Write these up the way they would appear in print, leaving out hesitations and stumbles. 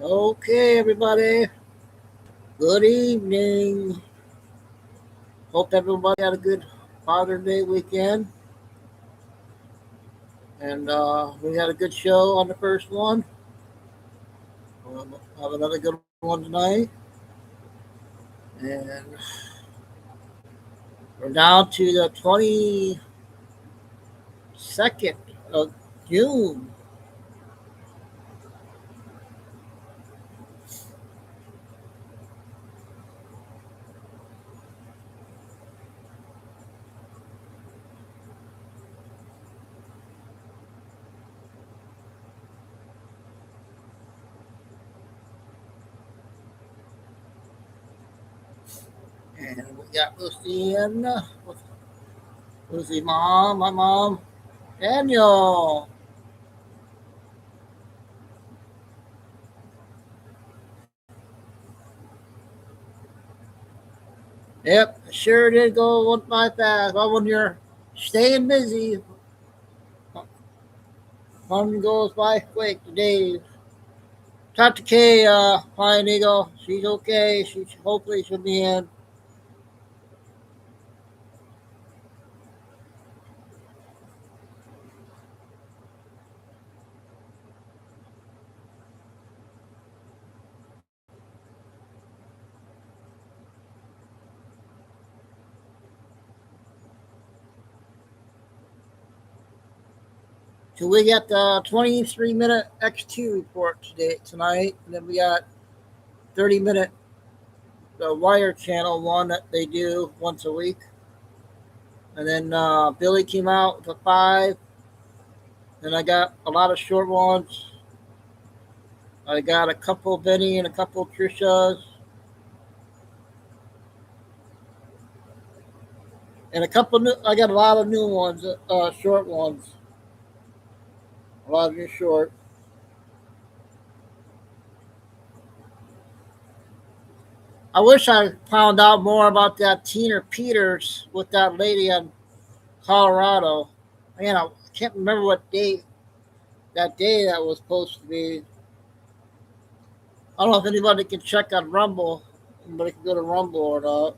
Okay, everybody. Good evening. Hope everybody had a good Father's Day weekend. And we had a good show on the first one. We'll have another good one tonight. And we're down to the 22nd of June. And we got Lucy and Lucy mom, my mom, Daniel. Yep, sure did go one by fast. Well, when you're staying busy, fun goes by quick today. Talk to Kay, Flying Eagle. She's okay. She hopefully she'll be in. So we got the 23-minute X2 report today tonight, and then we got 30-minute the Wire Channel one that they do once a week, and then Billy came out with a 5. Then I got a lot of short ones. I got a couple Benny and a couple Trishas, and a couple new. I got a lot of new ones, short ones. A lot of new short. I wish I found out more about that Tina Peters with that lady in Colorado. Man, I can't remember what day that was supposed to be. I don't know if anybody can check on Rumble. Anybody can go to Rumble or not.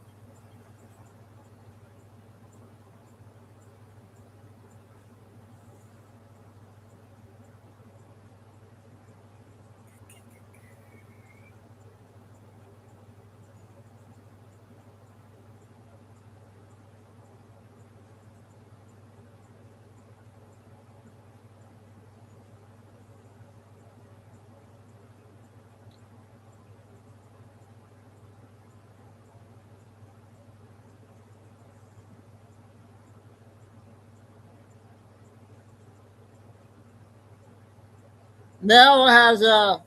Mel has a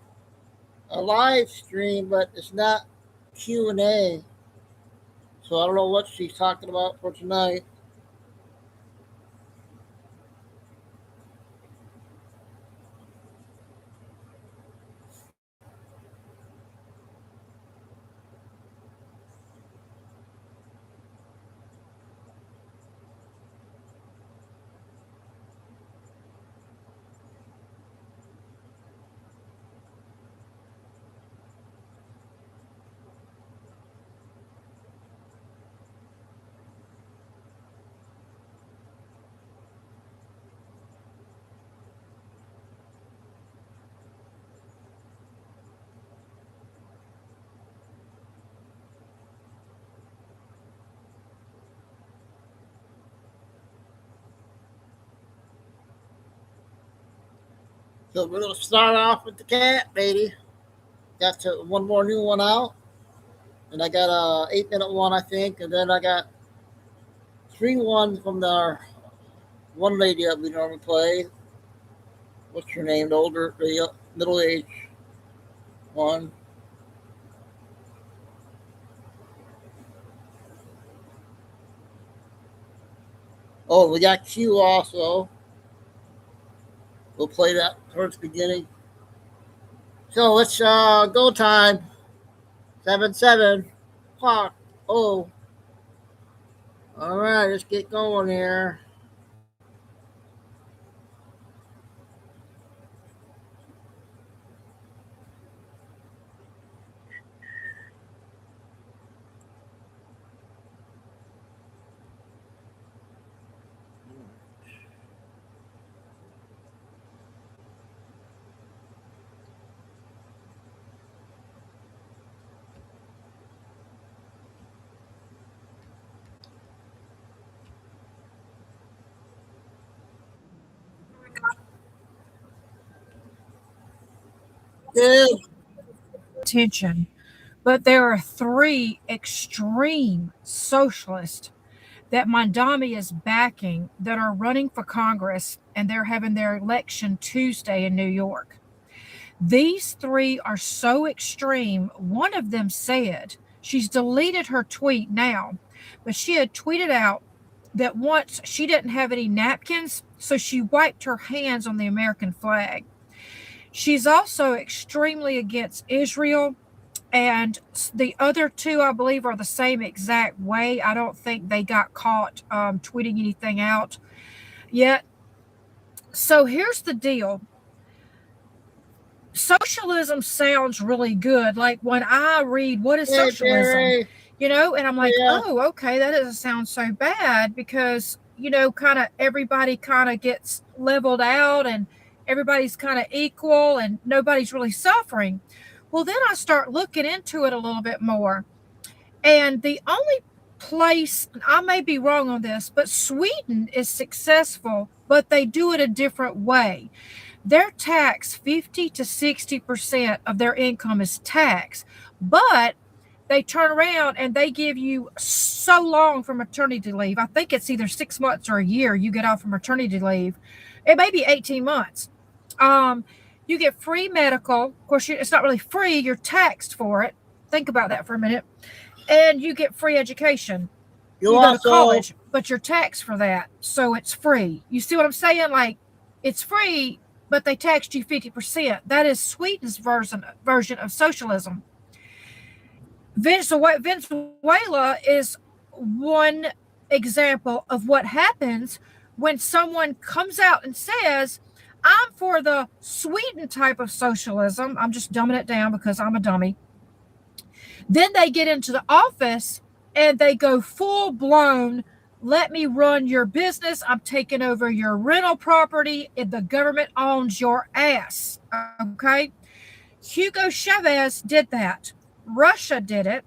live stream, but it's not Q&A. So I don't know what she's talking about for tonight. So we're going to start off with the cat lady. Got one more new one out. And I got a 8-minute one, I think. And then I got 3 from the one lady that we normally play. What's her name? The middle aged one. Oh, we got Q also. We'll play that towards the beginning. So it's go time. 7 o'clock. Oh, all right. Let's get going here. did. attention. But there are three extreme socialists that Mondami is backing that are running for Congress, and they're having their election Tuesday in New York. These three are so extreme. One of them said, she's deleted her tweet now, but she had tweeted out that once she didn't have any napkins, so she wiped her hands on the American flag. She's also extremely against Israel. And the other two, I believe, are the same exact way. I don't think they got caught tweeting anything out yet. So here's the deal. Socialism sounds really good. Like when I read, what is Hey, socialism? Jerry. And I'm like, Yeah. oh, okay, that doesn't sound so bad because, kind of everybody kind of gets leveled out and everybody's kind of equal and nobody's really suffering. Well, then I start looking into it a little bit more. And the only place, I may be wrong on this, but Sweden is successful, but they do it a different way. Their tax, 50 to 60% of their income is tax, but they turn around and they give you so long for maternity leave. I think it's either 6 months or a year you get off from maternity leave. It may be 18 months. Um, you get free medical. Of course, it's not really free. You're taxed for it. Think about that for a minute. And you get free education. You You go to also, college, but you're taxed for that. So it's free. You see what I'm saying? Like, it's free, but they taxed you 50%. That is Sweden's version of socialism. Venezuela is one example of what happens when someone comes out and says, I'm for the Sweden type of socialism. I'm just dumbing it down because I'm a dummy. Then they get into the office and they go full blown, let me run your business. I'm taking over your rental property and the government owns your ass. Okay. Hugo Chavez did that. Russia did it.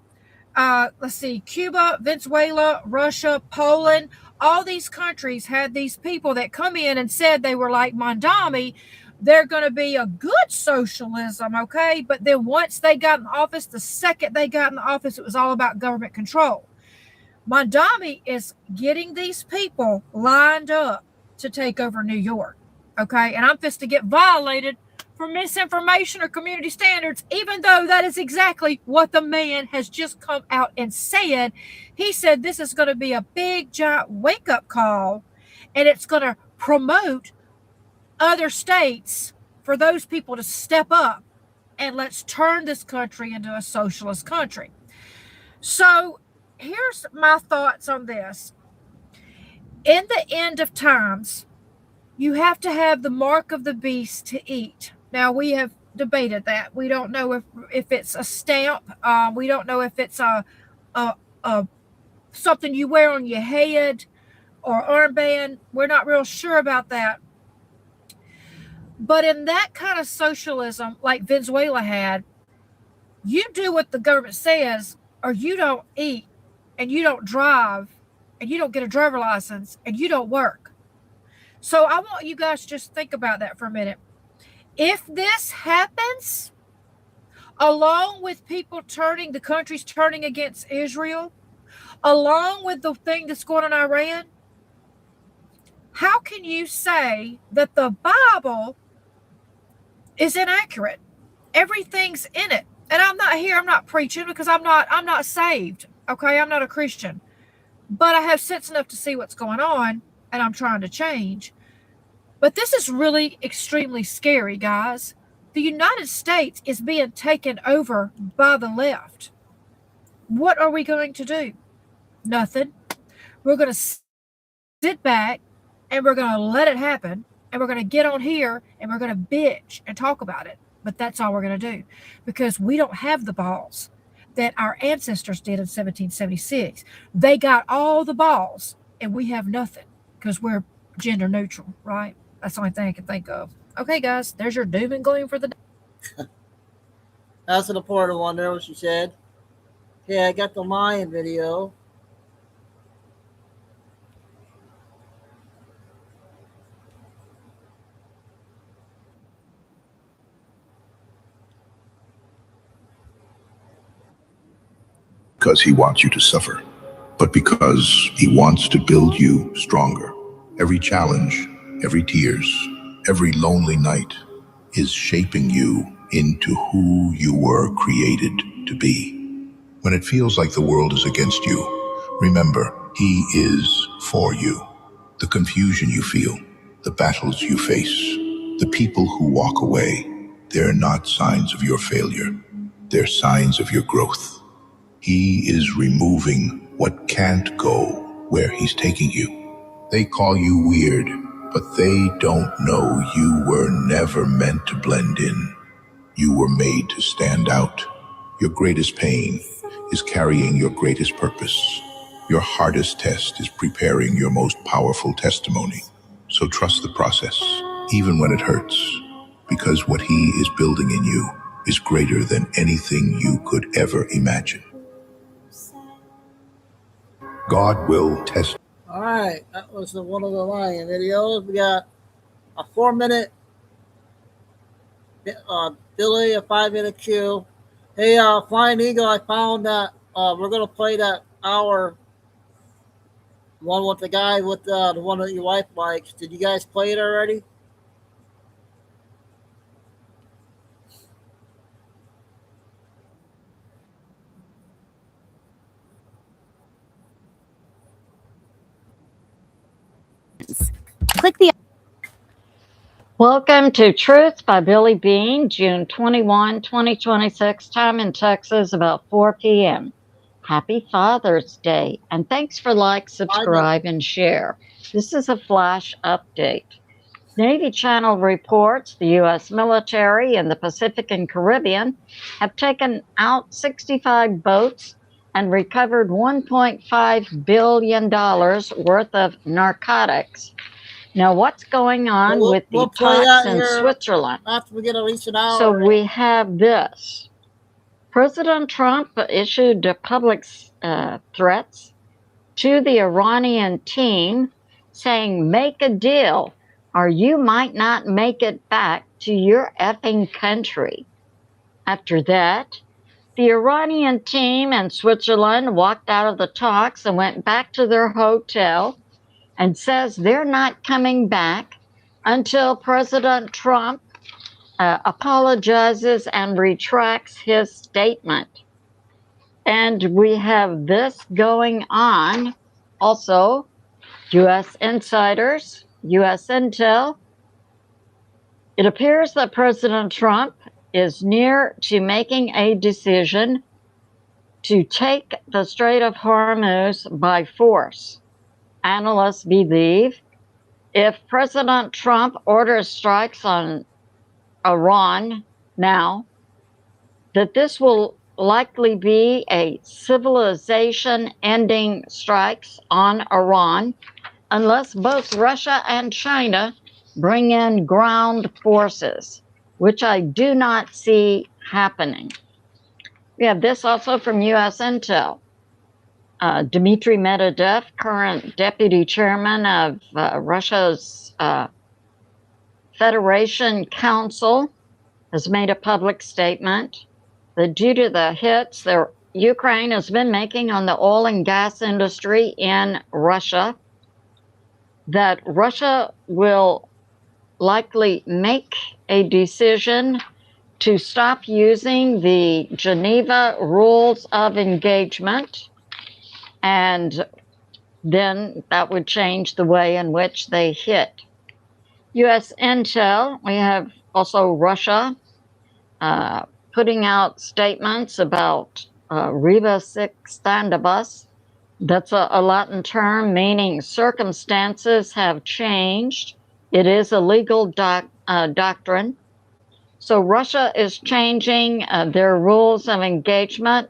Let's see, Cuba, Venezuela, Russia, Poland, all these countries had these people that come in and said they were like Mondami. They're going to be a good socialism, okay? But then once they got in office, the second they got in the office, it was all about government control. Mondami is getting these people lined up to take over New York, okay? And I'm just to get violated for misinformation or community standards, even though that is exactly what the man has just come out and said. He said this is going to be a big, giant wake up call, and it's going to promote other states for those people to step up and let's turn this country into a socialist country. So here's my thoughts on this. In the end of times, you have to have the mark of the beast to eat. Now, we have debated that. We don't know if it's a stamp. We don't know if it's a, a something you wear on your head or armband. We're not real sure about that. But in that kind of socialism, like Venezuela had, you do what the government says, or you don't eat, and you don't drive, and you don't get a driver license, and you don't work. So I want you guys to just think about that for a minute. If this happens, along with the countries turning against Israel, along with the thing that's going on in Iran, how can you say that the Bible is inaccurate? Everything's in it. And I'm not preaching because I'm not saved. Okay, I'm not a Christian. But I have sense enough to see what's going on and I'm trying to change. But this is really extremely scary, guys. The United States is being taken over by the left. What are we going to do? Nothing. We're going to sit back and we're going to let it happen and we're going to get on here and we're going to bitch and talk about it. But that's all we're going to do because we don't have the balls that our ancestors did in 1776. They got all the balls and we have nothing because we're gender neutral, right? That's the only thing I can think of. Okay, guys, there's your doom and gloom for the day. That's an important one there, what she said. Okay, I got the Mayan video. because he wants you to suffer, but because he wants to build you stronger. Every challenge, every tears, every lonely night is shaping you into who you were created to be. When it feels like the world is against you, remember, he is for you. The confusion you feel, the battles you face, the people who walk away, they're not signs of your failure. They're signs of your growth. He is removing what can't go where he's taking you. They call you weird, but they don't know you were never meant to blend in. You were made to stand out. Your greatest pain is carrying your greatest purpose. Your hardest test is preparing your most powerful testimony. So trust the process, even when it hurts, because what he is building in you is greater than anything you could ever imagine. God will test. All right, that was one of the lion videos. We got a 4-minute Billy, a 5-minute Q. Hey, Flying Eagle, I found that we're gonna play that hour one with the guy with the one that your wife likes. Did you guys play it already? Click the. Welcome to Truth by Billy Bean, June 21, 2026, time in Texas, about 4 p.m. Happy Father's Day, and thanks for like, subscribe, and share. This is a flash update. Navy Channel reports the U.S. military in the Pacific and Caribbean have taken out 65 boats and recovered $1.5 billion worth of narcotics. Now, what's going on with the talks in Switzerland? After we get at least an hour. So we have this. President Trump issued public threats to the Iranian team saying, make a deal or you might not make it back to your effing country. After that, the Iranian team in Switzerland walked out of the talks and went back to their hotel and says they're not coming back until President Trump apologizes and retracts his statement. And we have this going on also. U.S. insiders, U.S. intel. It appears that President Trump is near to making a decision to take the Strait of Hormuz by force. Analysts believe if President Trump orders strikes on Iran now, that this will likely be a civilization-ending strikes on Iran unless both Russia and China bring in ground forces, which I do not see happening. We have this also from U.S. Intel. Dmitry Medvedev, current deputy chairman of Russia's Federation Council, has made a public statement that due to the hits that Ukraine has been making on the oil and gas industry in Russia, that Russia will likely make a decision to stop using the Geneva Rules of Engagement, and then that would change the way in which they hit. U.S. intel, we have also Russia putting out statements about Riva Sic Standibus. That's a Latin term meaning circumstances have changed. It is a legal doctrine. So Russia is changing their rules of engagement,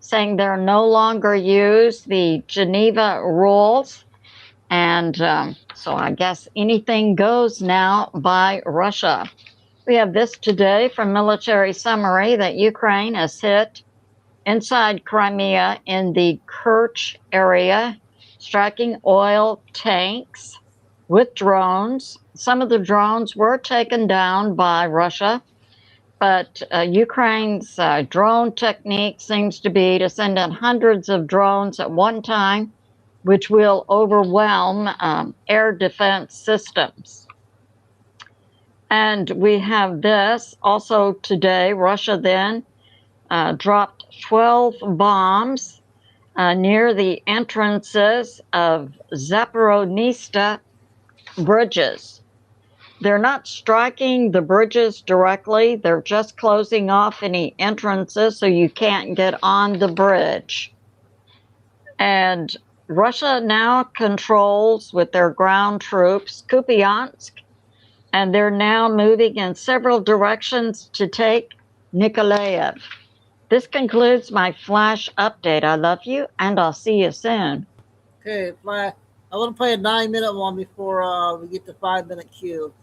saying they'll no longer use the Geneva rules. And so I guess anything goes now by Russia. We have this today from Military Summary that Ukraine has hit inside Crimea in the Kerch area, striking oil tanks with drones. Some of the drones were taken down by Russia. But Ukraine's drone technique seems to be to send in hundreds of drones at one time, which will overwhelm air defense systems. And we have this also today. Russia then dropped 12 bombs near the entrances of Zaporizhzhia bridges. They're not striking the bridges directly. They're just closing off any entrances so you can't get on the bridge. And Russia now controls, with their ground troops, Kupiansk, and they're now moving in several directions to take Nikolaev. This concludes my flash update. I love you, and I'll see you soon. Okay, I want to play a 9-minute one before we get the 5-minute cue.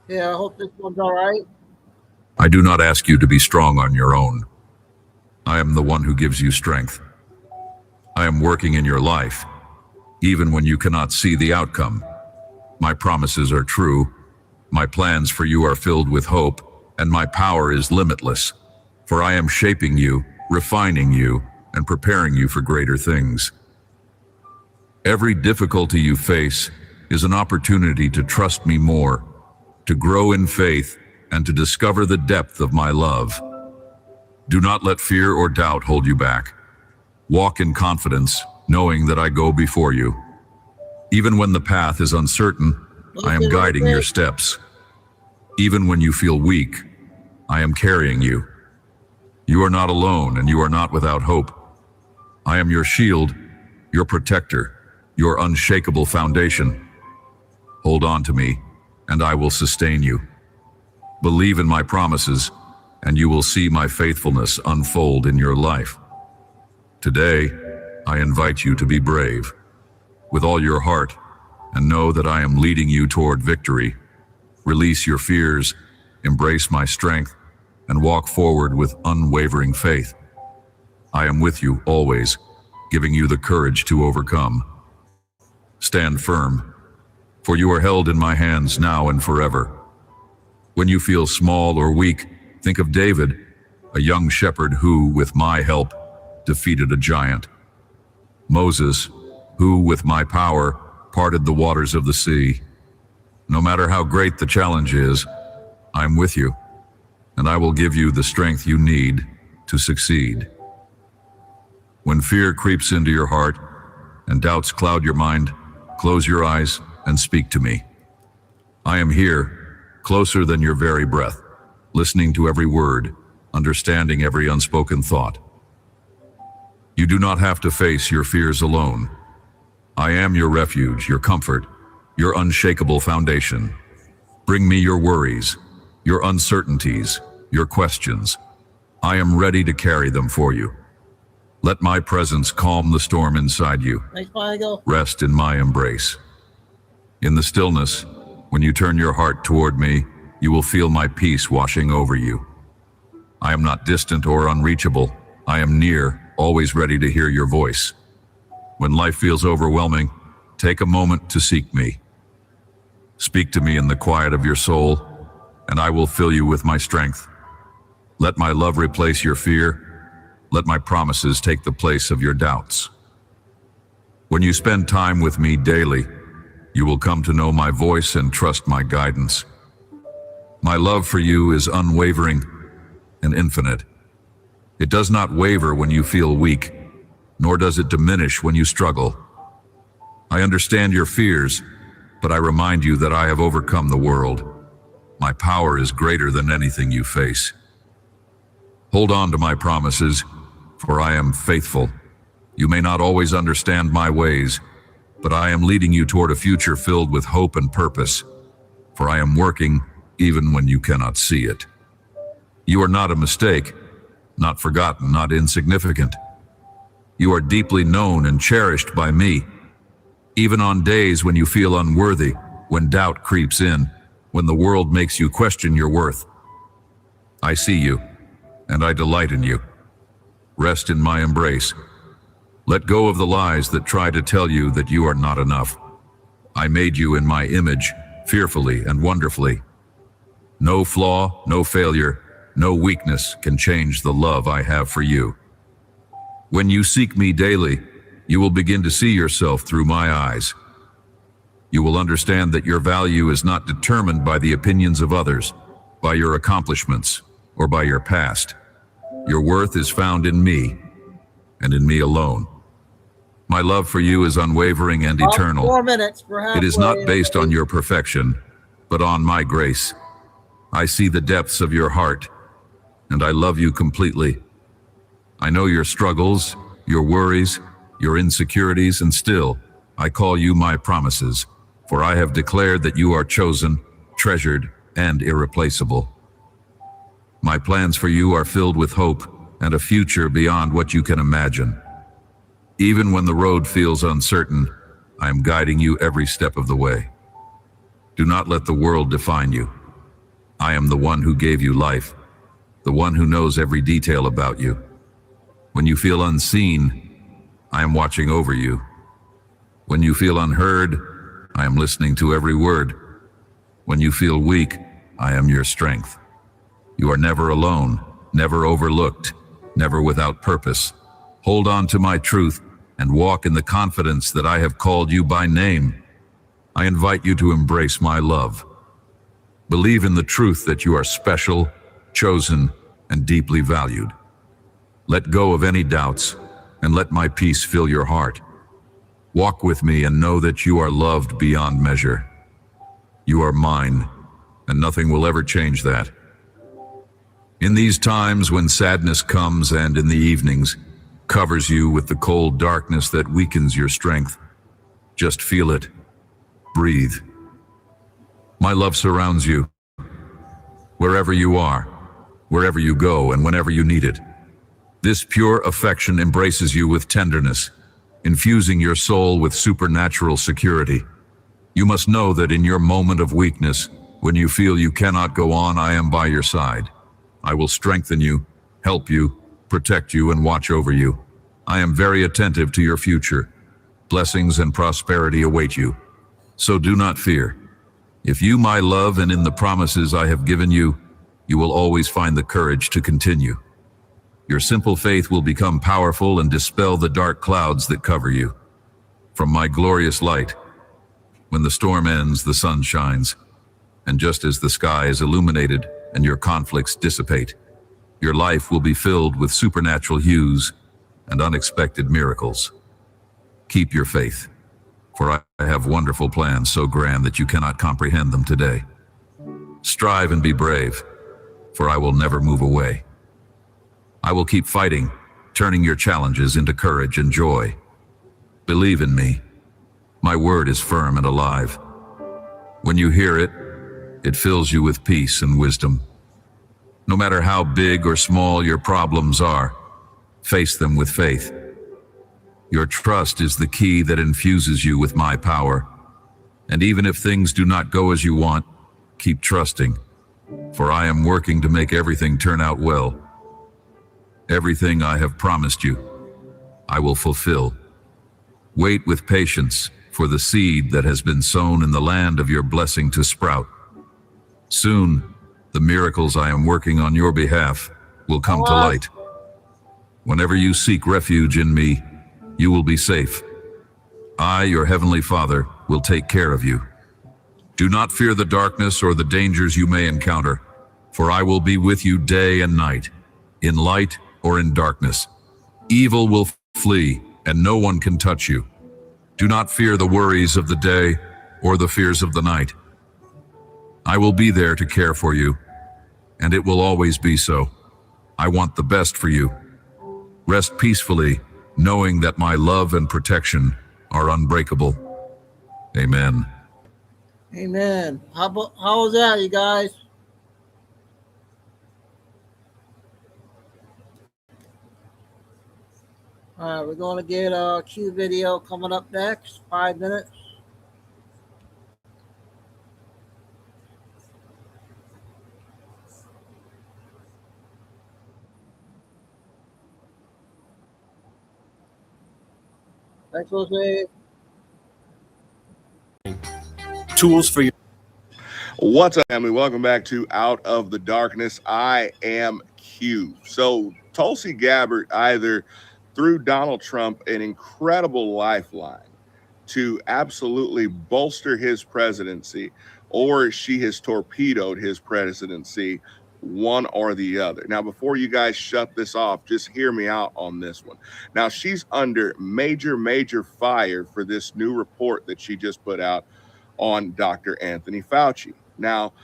Yeah, I hope this one's all right. I do not ask you to be strong on your own. I am the one who gives you strength. I am working in your life, even when you cannot see the outcome. My promises are true. My plans for you are filled with hope, and my power is limitless. For I am shaping you, refining you, and preparing you for greater things. Every difficulty you face is an opportunity to trust me more, to grow in faith, and to discover the depth of my love. Do not let fear or doubt hold you back. Walk in confidence, knowing that I go before you. Even when the path is uncertain, I am guiding your steps. Even when you feel weak, I am carrying you. You are not alone, and you are not without hope. I am your shield, your protector, your unshakable foundation. Hold on to me, and I will sustain you. Believe in my promises, and you will see my faithfulness unfold in your life. Today, I invite you to be brave, with all your heart, and know that I am leading you toward victory. Release your fears, embrace my strength, and walk forward with unwavering faith. I am with you always, giving you the courage to overcome. Stand firm, for you are held in my hands now and forever. When you feel small or weak, think of David, a young shepherd who, with my help, defeated a giant. Moses, who, with my power, parted the waters of the sea. No matter how great the challenge is, I'm with you, and I will give you the strength you need to succeed. When fear creeps into your heart and doubts cloud your mind, close your eyes and speak to me. I am here, closer than your very breath, listening to every word, understanding every unspoken thought. You do not have to face your fears alone. I am your refuge, your comfort, your unshakable foundation. Bring me your worries, your uncertainties, your questions. I am ready to carry them for you. Let my presence calm the storm inside you. Thanks, Michael. Rest in my embrace. In the stillness, when you turn your heart toward me, you will feel my peace washing over you. I am not distant or unreachable. I am near, always ready to hear your voice. When life feels overwhelming, take a moment to seek me. Speak to me in the quiet of your soul, and I will fill you with my strength. Let my love replace your fear. Let my promises take the place of your doubts. When you spend time with me daily, you will come to know my voice and trust my guidance. My love for you is unwavering and infinite. It does not waver when you feel weak, nor does it diminish when you struggle. I understand your fears, but I remind you that I have overcome the world. My power is greater than anything you face. Hold on to my promises, for I am faithful. You may not always understand my ways, but I am leading you toward a future filled with hope and purpose, for I am working even when you cannot see it. You are not a mistake, not forgotten, not insignificant. You are deeply known and cherished by me. Even on days when you feel unworthy, when doubt creeps in, when the world makes you question your worth, I see you, and I delight in you. Rest in my embrace. Let go of the lies that try to tell you that you are not enough. I made you in my image, fearfully and wonderfully. No flaw, no failure, no weakness can change the love I have for you. When you seek me daily, you will begin to see yourself through my eyes. You will understand that your value is not determined by the opinions of others, by your accomplishments, or by your past. Your worth is found in me, and in me alone. My love for you is unwavering and About eternal. 4 minutes. We're halfway. It is not based on your perfection, but on my grace. I see the depths of your heart, and I love you completely. I know your struggles, your worries, your insecurities, and still, I call you my promises, for I have declared that you are chosen, treasured, and irreplaceable. My plans for you are filled with hope and a future beyond what you can imagine. Even when the road feels uncertain, I am guiding you every step of the way. Do not let the world define you. I am the one who gave you life, the one who knows every detail about you. When you feel unseen, I am watching over you. When you feel unheard, I am listening to every word. When you feel weak, I am your strength. You are never alone, never overlooked, never without purpose. Hold on to my truth and walk in the confidence that I have called you by name. I invite you to embrace my love. Believe in the truth that you are special, chosen, and deeply valued. Let go of any doubts and let my peace fill your heart. Walk with me and know that you are loved beyond measure. You are mine, and nothing will ever change that. In these times when sadness comes and in the evenings covers you with the cold darkness that weakens your strength, just feel it. Breathe. My love surrounds you. Wherever you are, wherever you go, and whenever you need it. This pure affection embraces you with tenderness, infusing your soul with supernatural security. You must know that in your moment of weakness, when you feel you cannot go on, I am by your side. I will strengthen you, help you, protect you, and watch over you. I am very attentive to your future. Blessings and prosperity await you. So do not fear. If you, my love, and in the promises I have given you, you will always find the courage to continue. Your simple faith will become powerful and dispel the dark clouds that cover you. From my glorious light, when the storm ends, the sun shines. And just as the sky is illuminated and your conflicts dissipate, your life will be filled with supernatural hues and unexpected miracles. Keep your faith, for I have wonderful plans so grand that you cannot comprehend them today. Strive and be brave, for I will never move away. I will keep fighting, turning your challenges into courage and joy. Believe in me. My word is firm and alive. When you hear it, it fills you with peace and wisdom. No matter how big or small your problems are, face them with faith. Your trust is the key that infuses you with my power. And even if things do not go as you want, keep trusting, for I am working to make everything turn out well. Everything I have promised you, I will fulfill. Wait with patience for the seed that has been sown in the land of your blessing to sprout. Soon, the miracles I am working on your behalf will come to light. Whenever you seek refuge in me, you will be safe. I, your heavenly Father, will take care of you. Do not fear the darkness or the dangers you may encounter, for I will be with you day and night, in light or in darkness. Evil will flee, and no one can touch you. Do not fear the worries of the day or the fears of the night. I will be there to care for you, and it will always be so. I want the best for you. Rest peacefully, knowing that my love and protection are unbreakable. Amen. Amen. How was that, you guys? All right, we're going to get a Q video coming up next, 5 minutes. Thanks, Jose. Tools for your. What's up, family? Welcome back to Out of the Darkness. I am Q. So Tulsi Gabbard either threw Donald Trump an incredible lifeline to absolutely bolster his presidency, or she has torpedoed his presidency, one or the other. Now, before you guys shut this off, just hear me out on this one. Now, she's under major fire for this new report that she just put out on Dr. Anthony Fauci. Now,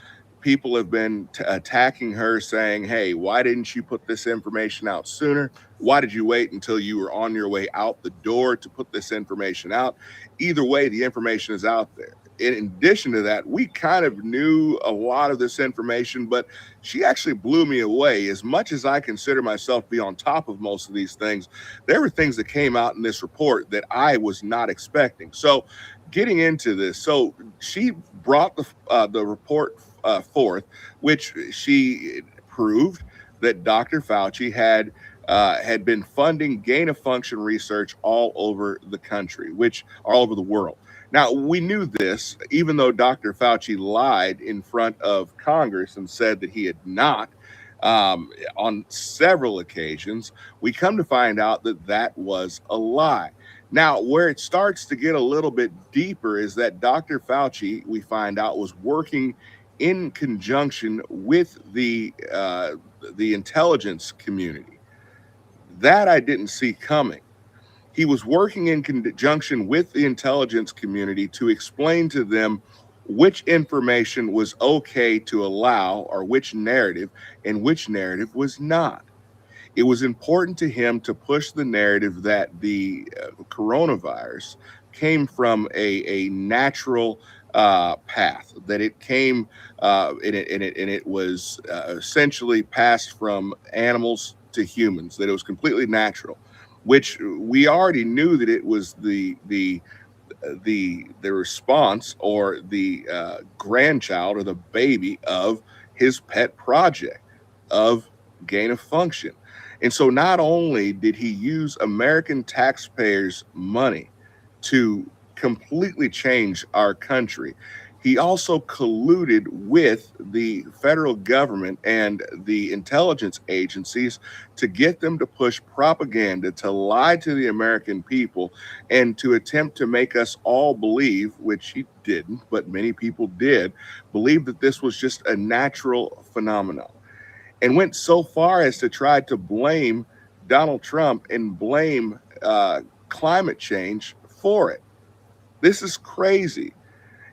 people have been attacking her, saying, hey, why didn't you put this information out sooner? Why did you wait until you were on your way out the door to put this information out? Either way, the information is out there. In addition to that, we kind of knew a lot of this information, but she actually blew me away. As much as I consider myself be on top of most of these things, there were things that came out in this report that I was not expecting. So getting into this, so she brought the report forth, which she proved that Dr. Fauci had been funding gain-of-function research all over the country, which all over the world. Now, we knew this, even though Dr. Fauci lied in front of Congress and said that he had not on several occasions. We come to find out that that was a lie. Now, where it starts to get a little bit deeper is that Dr. Fauci, we find out, was working in conjunction with the intelligence community. That I didn't see coming. He was working in conjunction with the intelligence community to explain to them which information was okay to allow, or which narrative, and which narrative was not. It was important to him to push the narrative that the coronavirus came from a natural path, that it came and it was essentially passed from animals to humans, that it was completely natural, which we already knew that it was the response, or the grandchild, or the baby of his pet project of gain of function. And so not only did he use American taxpayers' money to completely change our country, he also colluded with the federal government and the intelligence agencies to get them to push propaganda, to lie to the American people, and to attempt to make us all believe, which he didn't, but many people did, believe that this was just a natural phenomenon. And went so far as to try to blame Donald Trump and blame climate change for it. This is crazy.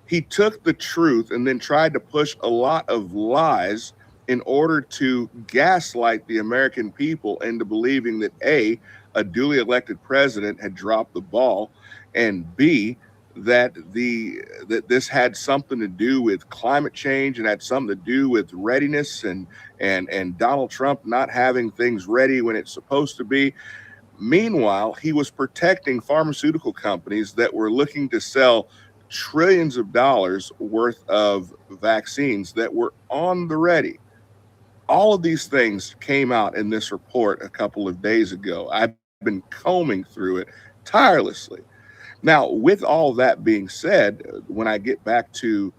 He took the truth and then tried to push a lot of lies in order to gaslight the American people into believing that A, a duly elected president had dropped the ball, and B, that this had something to do with climate change and had something to do with readiness and Donald Trump not having things ready when it's supposed to be. Meanwhile, he was protecting pharmaceutical companies that were looking to sell trillions of dollars worth of vaccines that were on the ready. All of these things came out in this report a couple of days ago. I've been combing through it tirelessly. Now, with all that being said, when I get back to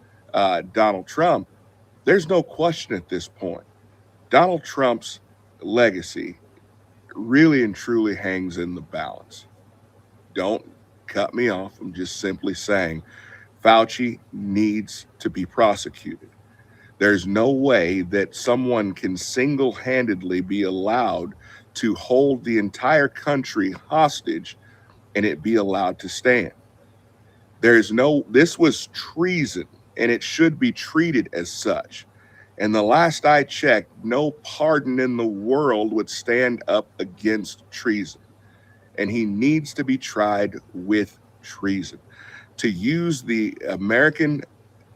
Donald Trump, there's no question at this point. Donald Trump's legacy really and truly hangs in the balance. Don't cut me off. I'm just simply saying Fauci needs to be prosecuted. There's no way that someone can single-handedly be allowed to hold the entire country hostage and it be allowed to stand. This was treason, and it should be treated as such. And the last I checked, no pardon in the world would stand up against treason. And he needs to be tried with treason. To use the American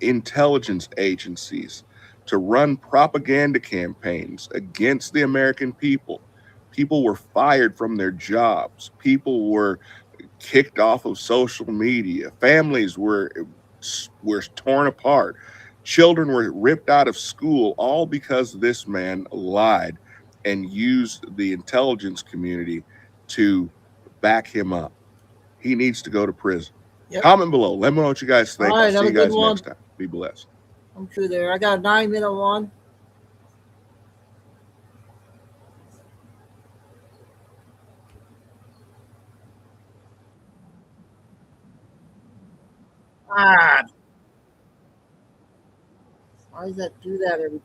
intelligence agencies to run propaganda campaigns against the American people. People were fired from their jobs. People were kicked off of social media. Families were torn apart. Children were ripped out of school, all because this man lied and used the intelligence community to back him up. he needs to go to prison. Yep. Comment below. Let me know what you guys think. All right, I'll see you have a good guys one. next time. Be blessed. I'm through there. I got a 9-minute one. God. Why does that do that every time?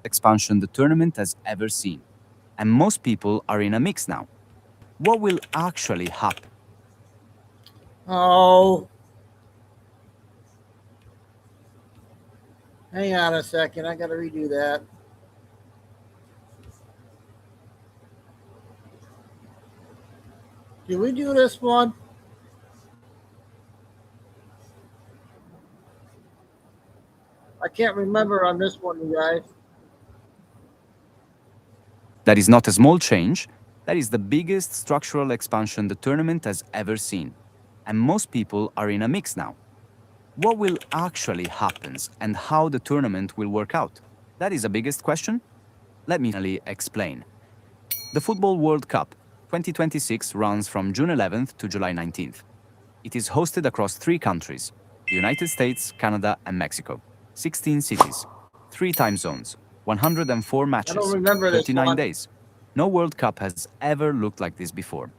Expansion the tournament has ever seen. And most people are in a mix now. What will actually happen? Oh. Hang on a second. I got to redo that. Did we do this one? I can't remember on this one, you guys. That is not a small change. That is the biggest structural expansion the tournament has ever seen. And most people are in a mix now. What will actually happen and how the tournament will work out? That is the biggest question. Let me finally explain. The Football World Cup 2026 runs from June 11th to July 19th. It is hosted across 3 countries, the United States, Canada, and Mexico. 16 cities, 3 time zones, 104 matches, I don't remember this 39 one. days. No World Cup has ever looked like this before.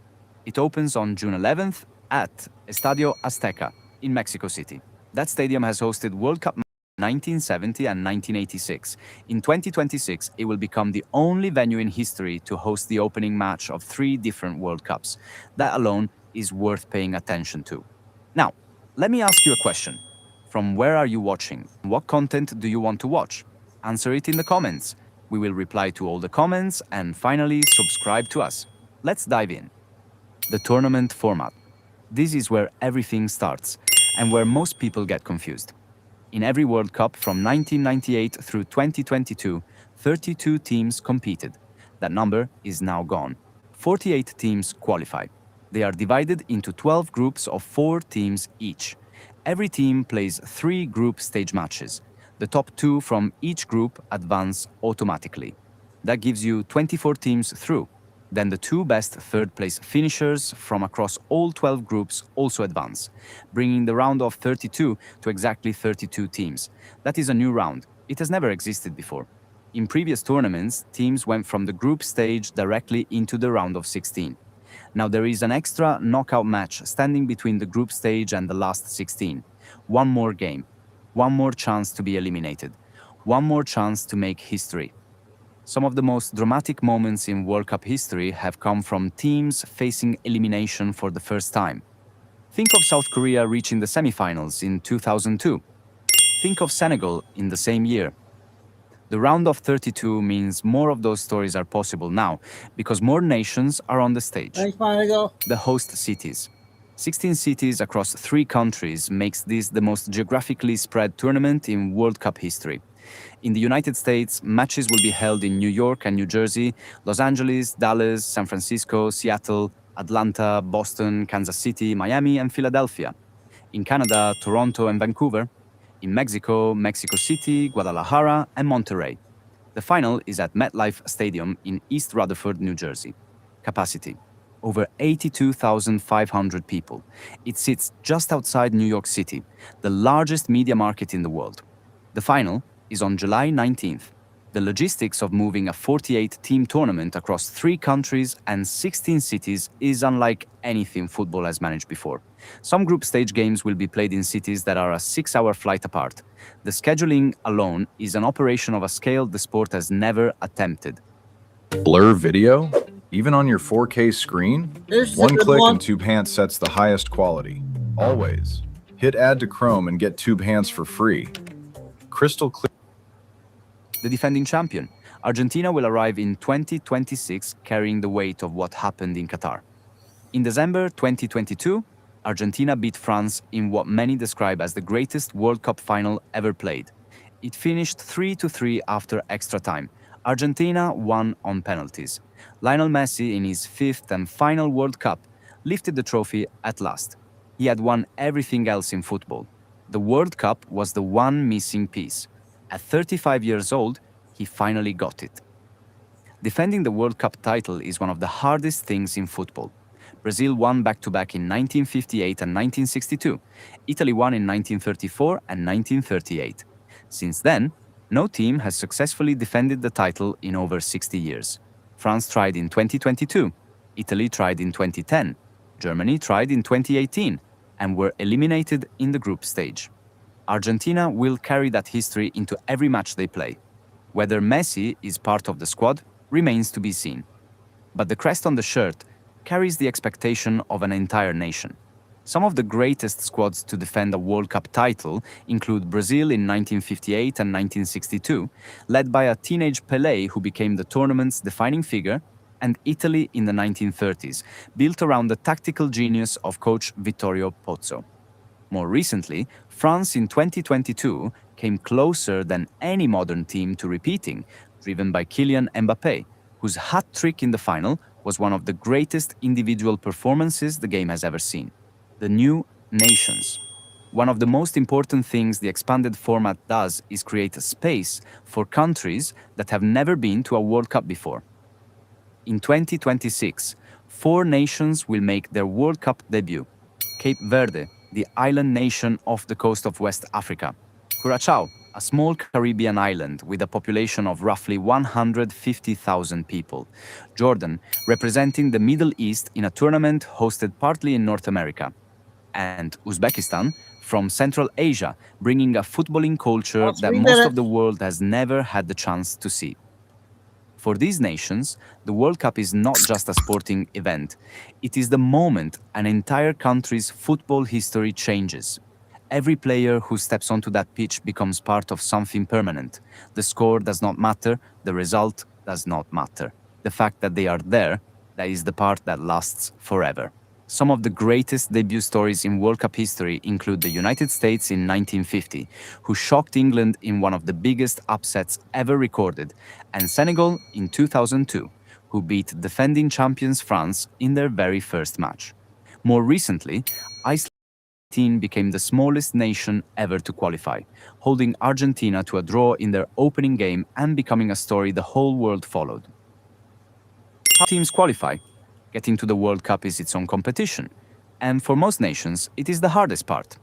It opens on June 11th at Estadio Azteca in Mexico City. That stadium has hosted World Cup 1970 and 1986. In 2026, it will become the only venue in history to host the opening match of 3 different World Cups. That alone is worth paying attention to. Now, let me ask you a question. From where are you watching? What content do you want to watch? Answer it in the comments. We will reply to all the comments, and finally, subscribe to us. Let's dive in. The tournament format. This is where everything starts, and where most people get confused. In every World Cup from 1998 through 2022, 32 teams competed. That number is now gone. 48 teams qualify. They are divided into 12 groups of 4 teams each. Every team plays 3 group stage matches. The top 2 from each group advance automatically. That gives you 24 teams through. Then the 2 best third-place finishers from across all 12 groups also advance, bringing the round of 32 to exactly 32 teams. That is a new round. It has never existed before. In previous tournaments, teams went from the group stage directly into the round of 16. Now there is an extra knockout match standing between the group stage and the last 16. One more game. One more chance to be eliminated. One more chance to make history. Some of the most dramatic moments in World Cup history have come from teams facing elimination for the first time. Think of South Korea reaching the semifinals in 2002. Think of Senegal in the same year. The round of 32 means more of those stories are possible now because more nations are on the stage. Thanks, Monaco. The host cities. 16 cities across 3 countries makes this the most geographically spread tournament in World Cup history. In the United States, matches will be held in New York and New Jersey, Los Angeles, Dallas, San Francisco, Seattle, Atlanta, Boston, Kansas City, Miami, and Philadelphia. In Canada, Toronto and Vancouver. In Mexico, Mexico City, Guadalajara, and Monterrey. The final is at MetLife Stadium in East Rutherford, New Jersey. Capacity: over 82,500 people. It sits just outside New York City, the largest media market in the world. The final is on July 19th. The logistics of moving a 48-team tournament across 3 countries and 16 cities is unlike anything football has managed before. Some group stage games will be played in cities that are a 6-hour flight apart. The scheduling alone is an operation of a scale the sport has never attempted. Blur video? Even on your 4K screen? Here's One a good click one. and TubeHance sets the highest quality. Always. Hit Add to Chrome and get TubeHance for free. Crystal clear. The defending champion, Argentina, will arrive in 2026 carrying the weight of what happened in Qatar. In December 2022, Argentina beat France in what many describe as the greatest World Cup final ever played. It finished 3-3 after extra time. Argentina won on penalties. Lionel Messi, in his 5th and final World Cup, lifted the trophy at last. He had won everything else in football. The World Cup was the one missing piece. At 35 years old, he finally got it. Defending the World Cup title is one of the hardest things in football. Brazil won back-to-back in 1958 and 1962. Italy won in 1934 and 1938. Since then, no team has successfully defended the title in over 60 years. France tried in 2022, Italy tried in 2010, Germany tried in 2018, and were eliminated in the group stage. Argentina will carry that history into every match they play. Whether Messi is part of the squad remains to be seen. But the crest on the shirt carries the expectation of an entire nation. Some of the greatest squads to defend a World Cup title include Brazil in 1958 and 1962, led by a teenage Pelé who became the tournament's defining figure, and Italy in the 1930s, built around the tactical genius of coach Vittorio Pozzo. More recently, France in 2022 came closer than any modern team to repeating, driven by Kylian Mbappé, whose hat trick in the final was one of the greatest individual performances the game has ever seen. The new nations. One of the most important things the expanded format does is create a space for countries that have never been to a World Cup before. In 2026, 4 nations will make their World Cup debut. Cape Verde, the island nation off the coast of West Africa. Curaçao, a small Caribbean island with a population of roughly 150,000 people. Jordan, representing the Middle East in a tournament hosted partly in North America. And Uzbekistan, from Central Asia, bringing a footballing culture that most of the world has never had the chance to see. For these nations, the World Cup is not just a sporting event. It is the moment an entire country's football history changes. Every player who steps onto that pitch becomes part of something permanent. The score does not matter, the result does not matter. The fact that they are there, that is the part that lasts forever. Some of the greatest debut stories in World Cup history include the United States in 1950, who shocked England in one of the biggest upsets ever recorded, and Senegal in 2002, who beat defending champions France in their very first match. More recently, Iceland became the smallest nation ever to qualify, holding Argentina to a draw in their opening game and becoming a story the whole world followed. How teams qualify? Getting to the World Cup is its own competition, and for most nations, it is the hardest part.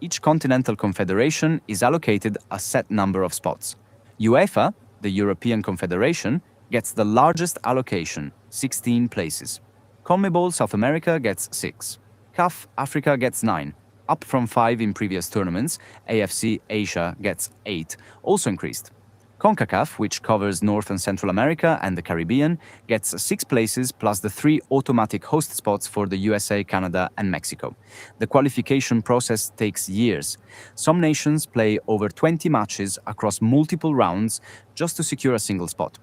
Each continental confederation is allocated a set number of spots. UEFA, the European Confederation, gets the largest allocation, 16 places. CONMEBOL South America gets 6. CAF Africa gets 9, up from 5 in previous tournaments. AFC Asia gets 8, also increased. CONCACAF, which covers North and Central America and the Caribbean, gets 6 places plus the 3 automatic host spots for the USA, Canada, and Mexico. The qualification process takes years. Some nations play over 20 matches across multiple rounds just to secure a single spot.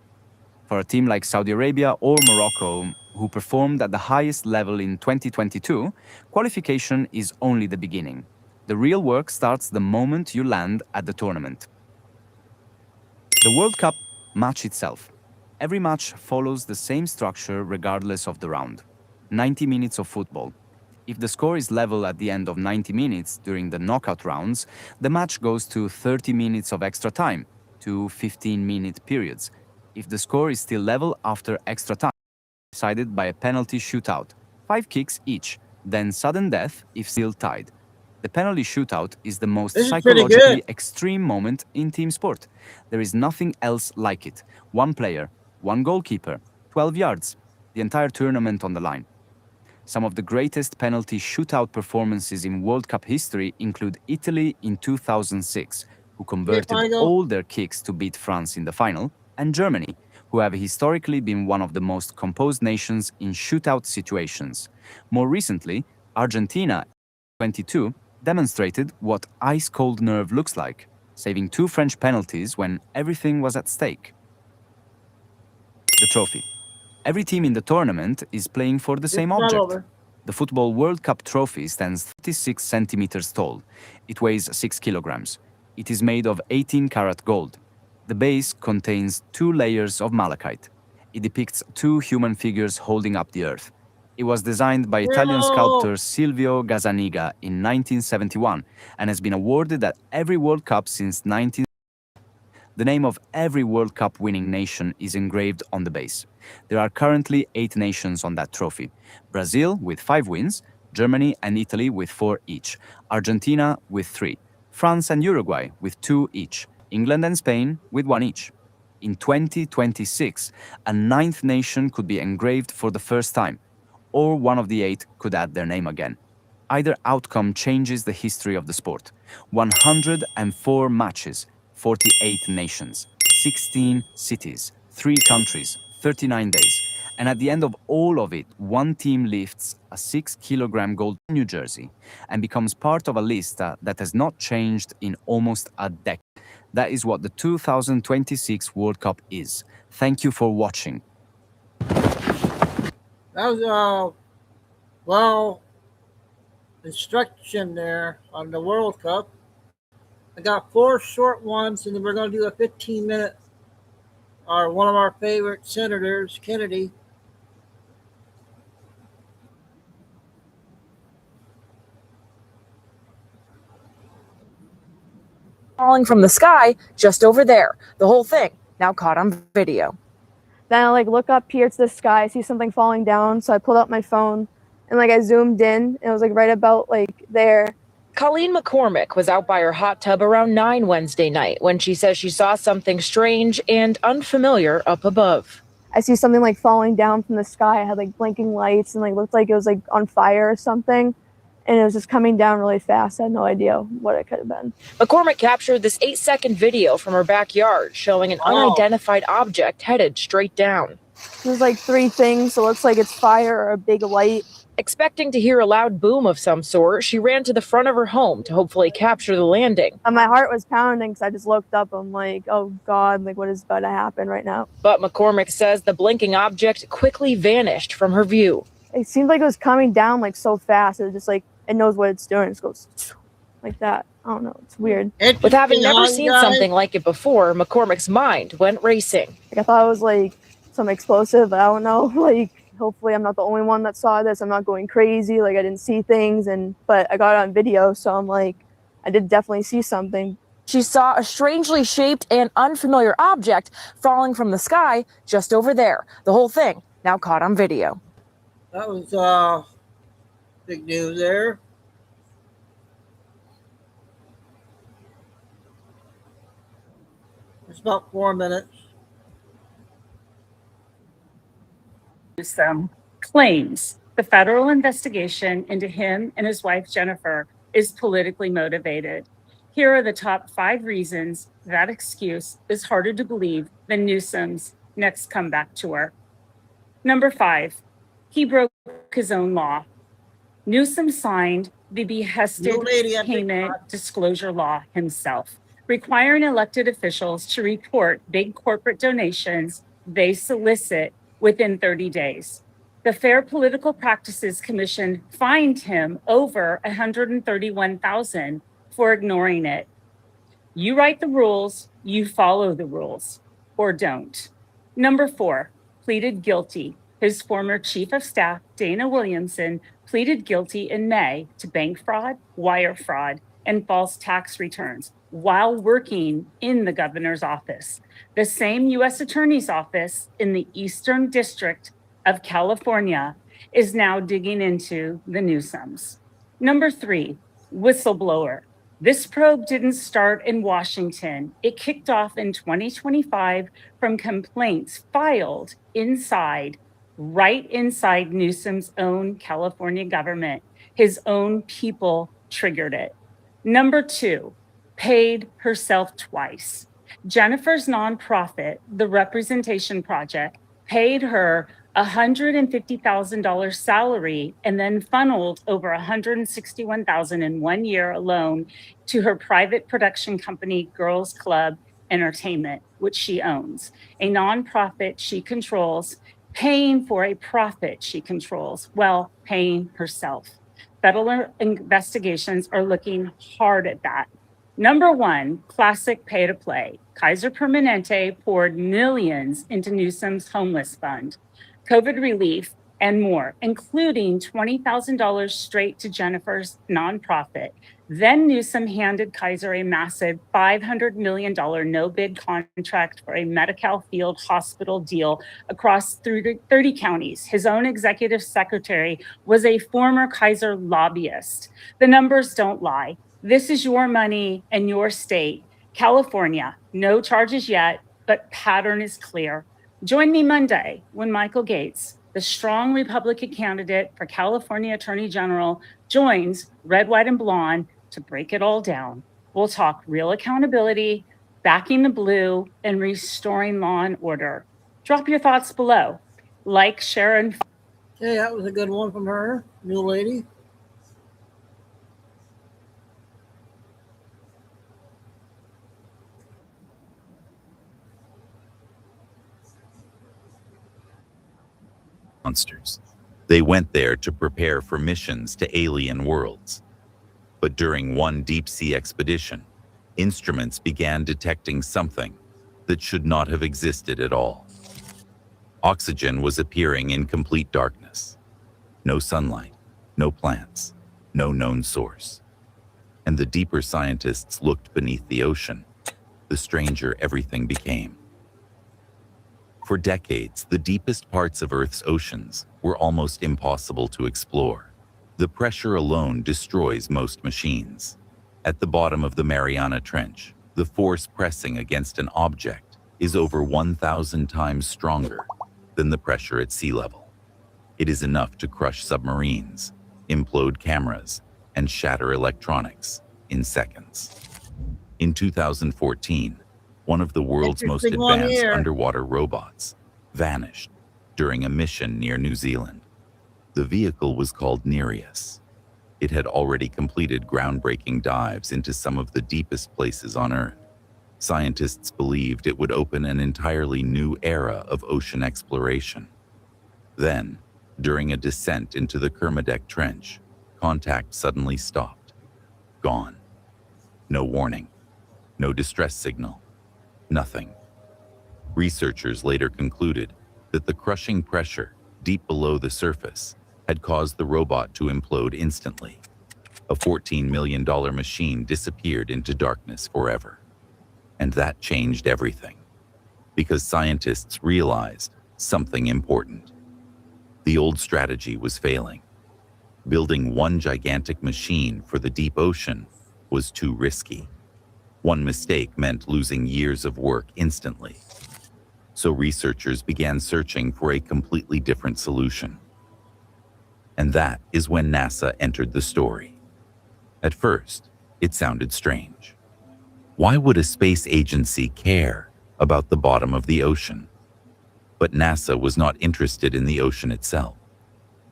For a team like Saudi Arabia or Morocco, who performed at the highest level in 2022, qualification is only the beginning. The real work starts the moment you land at the tournament. The World Cup match itself. Every match follows the same structure regardless of the round. 90 minutes of football. If the score is level at the end of 90 minutes during the knockout rounds, the match goes to 30 minutes of extra time, 2 15-minute periods. If the score is still level after extra time, decided by a penalty shootout, 5 kicks each, then sudden death if still tied. The penalty shootout is the most psychologically extreme moment in team sport. There is nothing else like it. 1 player, 1 goalkeeper, 12 yards, the entire tournament on the line. Some of the greatest penalty shootout performances in World Cup history include Italy in 2006, who converted all their kicks to beat France in the final, and Germany, who have historically been one of the most composed nations in shootout situations. More recently, Argentina, 22, demonstrated what ice-cold nerve looks like, saving 2 French penalties when everything was at stake. The trophy. Every team in the tournament is playing for the same object. The Football World Cup trophy stands 36 centimeters tall. It weighs 6 kilograms. It is made of 18-karat gold. The base contains 2 layers of malachite. It depicts two human figures holding up the earth. It was designed by Italian Hello. sculptor Silvio Gazzaniga in 1971 and has been awarded at every World Cup since 19. The name of every World Cup winning nation is engraved on the base. There are currently 8 nations on that trophy. Brazil with 5 wins, Germany and Italy with 4 each, Argentina with 3, France and Uruguay with 2 each, England and Spain with 1 each. In 2026, a 9th nation could be engraved for the first time, or one of the 8 could add their name again. Either outcome changes the history of the sport. 104 matches, 48 nations, 16 cities, 3 countries, 39 days. And at the end of all of it, one team lifts a 6-kilogram gold in New Jersey and becomes part of a list that has not changed in almost a decade. That is what the 2026 World Cup is. Thank you for watching. That was well, instruction there on the World Cup. I got 4 short ones, and then we're going to do a 15-minute. One of our favorite senators, Kennedy. Falling from the sky just over there. The whole thing now caught on video. Then I look up here to the sky, I see something falling down, so I pulled out my phone and I zoomed in, and it was right about there. Colleen McCormick was out by her hot tub around 9 Wednesday night when she says she saw something strange and unfamiliar up above. I see something falling down from the sky. It had blinking lights and looked like it was on fire or something. And it was just coming down really fast. I had no idea what it could have been. McCormick captured this 8-second video from her backyard showing an unidentified object headed straight down. There's 3 things, so it looks like it's fire or a big light. Expecting to hear a loud boom of some sort, she ran to the front of her home to hopefully capture the landing. And my heart was pounding because I just looked up. I'm oh God, what is about to happen right now? But McCormick says the blinking object quickly vanished from her view. It seemed like it was coming down so fast. It was just it knows what it's doing. It just goes like that. I don't know. It's weird. With having never seen something like it before, McCormick's mind went racing. I thought it was some explosive. I don't know. Hopefully I'm not the only one that saw this. I'm not going crazy. I didn't see things, but I got it on video, so I'm I did definitely see something. She saw a strangely shaped and unfamiliar object falling from the sky just over there. The whole thing now caught on video. That was big news there. It's about 4 minutes. Newsom claims the federal investigation into him and his wife Jennifer is politically motivated. Here are the top 5 reasons that excuse is harder to believe than Newsom's next comeback tour. Number 5, he broke his own law. Newsom signed the behested payment disclosure law himself, requiring elected officials to report big corporate donations they solicit within 30 days. The Fair Political Practices Commission fined him over $131,000 for ignoring it. You write the rules, you follow the rules, or don't. Number 4, pleaded guilty. His former chief of staff, Dana Williamson, pleaded guilty in May to bank fraud, wire fraud, and false tax returns while working in the governor's office. The same U.S. Attorney's Office in the Eastern District of California is now digging into the Newsoms. Number 3, whistleblower. This probe didn't start in Washington. It kicked off in 2025 from complaints filed right inside Newsom's own California government. His own people triggered it. Number 2, paid herself twice. Jennifer's nonprofit, the Representation Project, paid her $150,000 salary and then funneled over $161,000 in 1 year alone to her private production company, Girls Club Entertainment, which she owns, a nonprofit she controls, paying for a profit she controls, while paying herself. Federal investigations are looking hard at that. Number one, classic pay to play. Kaiser Permanente poured millions into Newsom's homeless fund, COVID relief, and more, including $20,000 straight to Jennifer's nonprofit. Then Newsom handed Kaiser a massive $500 million no-bid contract for a Medi-Cal field hospital deal across 30 counties. His own executive secretary was a former Kaiser lobbyist. The numbers don't lie. This is your money and your state. California, no charges yet, but pattern is clear. Join me Monday when Michael Gates, the strong Republican candidate for California Attorney General, joins Red, White, and Blonde to break it all down. We'll talk real accountability, backing the blue, and restoring law and order. Drop your thoughts below. Like, share, and... Okay, that was a good one from her, new lady. Monsters. They went there to prepare for missions to alien worlds. But during one deep-sea expedition, instruments began detecting something that should not have existed at all. Oxygen was appearing in complete darkness. No sunlight, no plants, no known source. And the deeper scientists looked beneath the ocean, the stranger everything became. For decades, the deepest parts of Earth's oceans were almost impossible to explore. The pressure alone destroys most machines. At the bottom of the Mariana Trench, the force pressing against an object is over 1,000 times stronger than the pressure at sea level. It is enough to crush submarines, implode cameras, and shatter electronics in seconds. In 2014, one of the world's most advanced underwater robots vanished during a mission near New Zealand. The vehicle was called Nereus. It had already completed groundbreaking dives into some of the deepest places on Earth. Scientists believed it would open an entirely new era of ocean exploration. Then, during a descent into the Kermadec Trench, contact suddenly stopped. Gone. No warning. No distress signal. Nothing. Researchers later concluded that the crushing pressure deep below the surface had caused the robot to implode instantly. A $14 million machine disappeared into darkness forever. And that changed everything, because scientists realized something important. The old strategy was failing. Building one gigantic machine for the deep ocean was too risky. One mistake meant losing years of work instantly. So researchers began searching for a completely different solution. And that is when NASA entered the story. At first, it sounded strange. Why would a space agency care about the bottom of the ocean? But NASA was not interested in the ocean itself.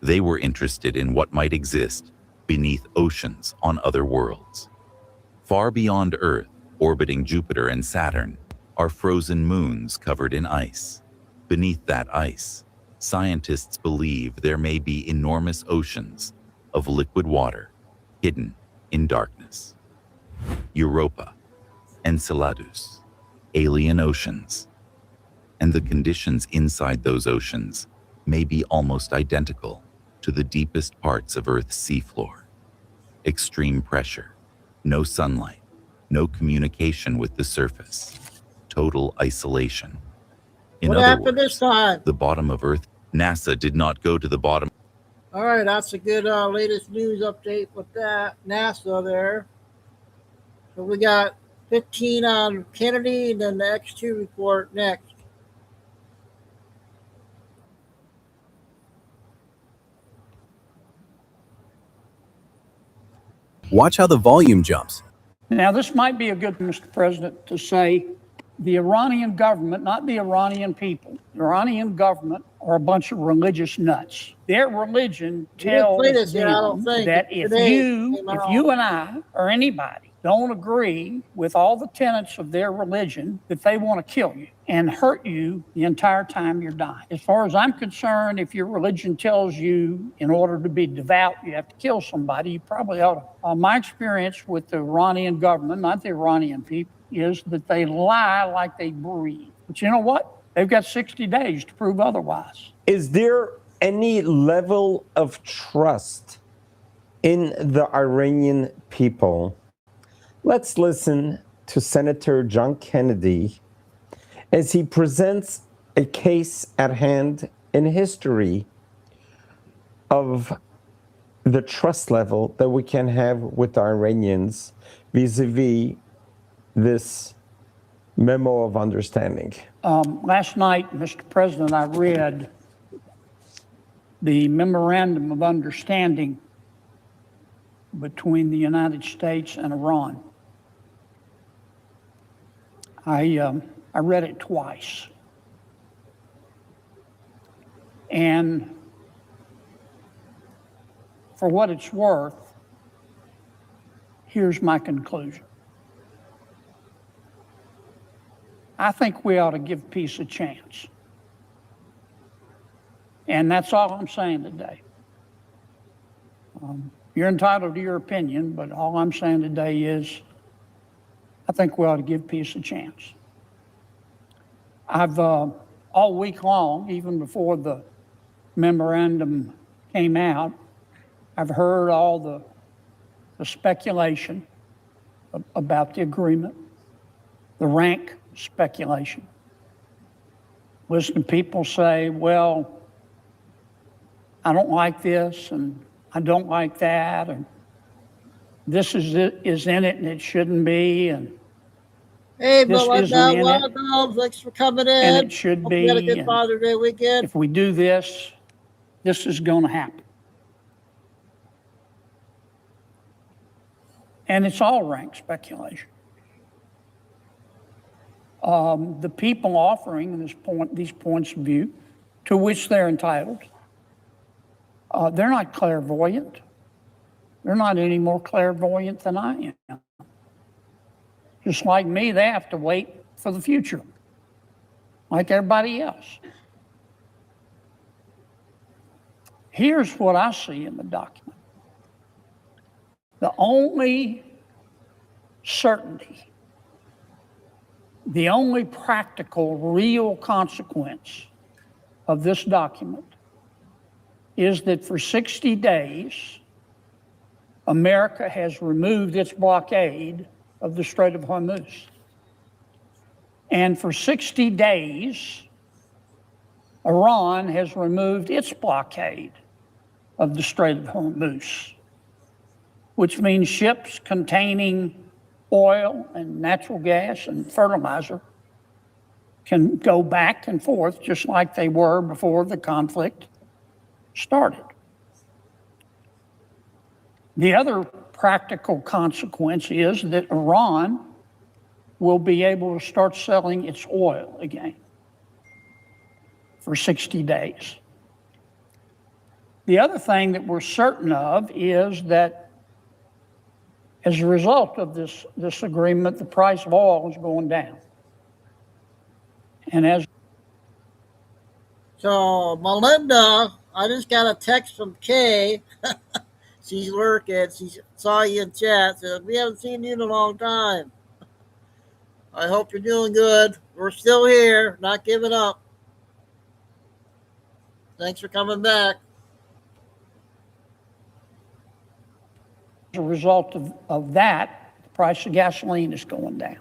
They were interested in what might exist beneath oceans on other worlds. Far beyond Earth, orbiting Jupiter and Saturn, are frozen moons covered in ice. Beneath that ice, scientists believe there may be enormous oceans of liquid water hidden in darkness. Europa, Enceladus, alien oceans. And the conditions inside those oceans may be almost identical to the deepest parts of Earth's seafloor. Extreme pressure, no sunlight, no communication with the surface, total isolation. In What other happened words, this time? the bottom of Earth. NASA did not go to the bottom. All right, that's a good latest news update with that NASA there. So we got 15 on Kennedy and then the X2 report next. Watch how the volume jumps. Now, this might be a good, Mr. President, to say the Iranian government, not the Iranian people, the Iranian government are a bunch of religious nuts. Their religion tells them that if you and I or anybody don't agree with all the tenets of their religion, that they want to kill you and hurt you the entire time you're dying. As far as I'm concerned, if your religion tells you in order to be devout, you have to kill somebody, you probably ought to. My experience with the Iranian government, not the Iranian people, is that they lie like they breathe. But you know what? They've got 60 days to prove otherwise. Is there any level of trust in the Iranian people? Let's listen to Senator John Kennedy as he presents a case at hand in history of the trust level that we can have with the Iranians vis-a-vis this memo of understanding. Last night, Mr. President, I read the memorandum of understanding between the United States and Iran. I read it twice. And for what it's worth, here's my conclusion. I think we ought to give peace a chance. And that's all I'm saying today. You're entitled to your opinion, but all I'm saying today is I think we ought to give peace a chance. I've all week long, even before the memorandum came out, I've heard all the speculation about the agreement, the rank speculation. Listen to people say, well, I don't like this and I don't like that, and this is in it and it shouldn't be, and Hey, this Bill, I'm isn't down. in it Welcome. Thanks for coming in. and it should Hope you had a be. good and Father's Day weekend. if we do this, this is going to happen. And it's all rank speculation. The people offering these points of view, to which they're entitled, they're not clairvoyant. They're not any more clairvoyant than I am. Just like me, they have to wait for the future, like everybody else. Here's what I see in the document. The only certainty, the only practical, real consequence of this document is that for 60 days, America has removed its blockade of the Strait of Hormuz. And for 60 days, Iran has removed its blockade of the Strait of Hormuz, which means ships containing oil and natural gas and fertilizer can go back and forth just like they were before the conflict started. The other practical consequence is that Iran will be able to start selling its oil again for 60 days. The other thing that we're certain of is that as a result of this agreement, the price of oil is going down. And So, Melinda, I just got a text from Kay. She's working. She saw you in chat. Said, we haven't seen you in a long time. I hope you're doing good. We're still here, not giving up. Thanks for coming back. as a result of that, the price of gasoline is going down.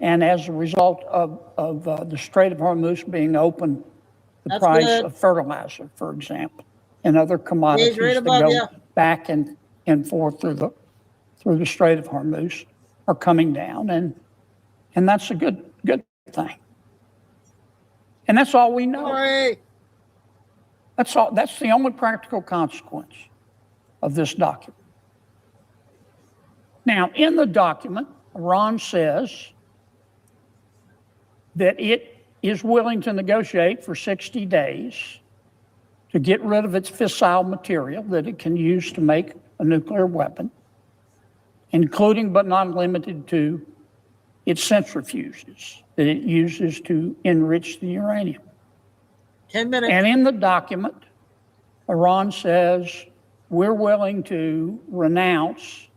And as a result of the Strait of Hormuz being open, the That's price good. of fertilizer, for example, and other commodities right that above go you. back and forth through the Strait of Hormuz are coming down, and that's a good thing. And that's all we know. Sorry. That's all. That's the only practical consequence of this document. Now, in the document, Iran says that it is willing to negotiate for 60 days to get rid of its fissile material that it can use to make a nuclear weapon, including but not limited to its centrifuges that it uses to enrich the uranium. 10 minutes. And in the document, Iran says, we're willing to renounce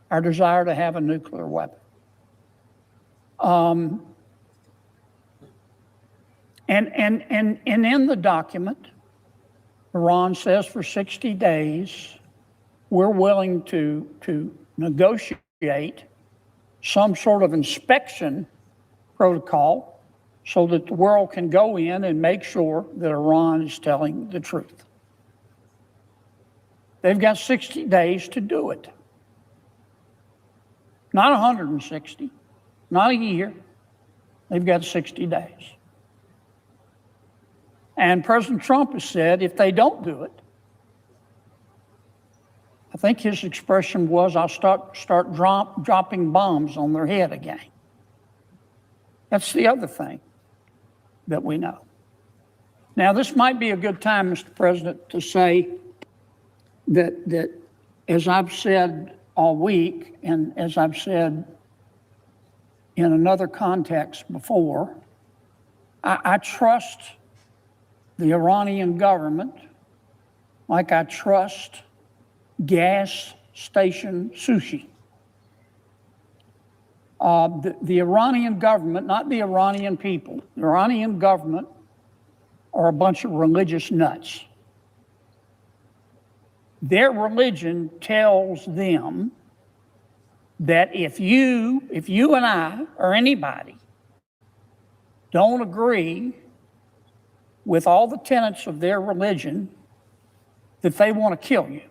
our desire to have a nuclear weapon. And in the document, Iran says for 60 days, we're willing to negotiate some sort of inspection protocol so that the world can go in and make sure that Iran is telling the truth. They've got 60 days to do it. Not 160, not a year. They've got 60 days. And President Trump has said if they don't do it, I think his expression was, I'll start dropping bombs on their head again. That's the other thing that we know. Now, this might be a good time, Mr. President, to say that as I've said all week, and as I've said in another context before, I trust the Iranian government like I trust gas station sushi. The Iranian government, not the Iranian people, the Iranian government are a bunch of religious nuts. Their religion tells them that if you and I or anybody don't agree with all the tenets of their religion, that they want to kill you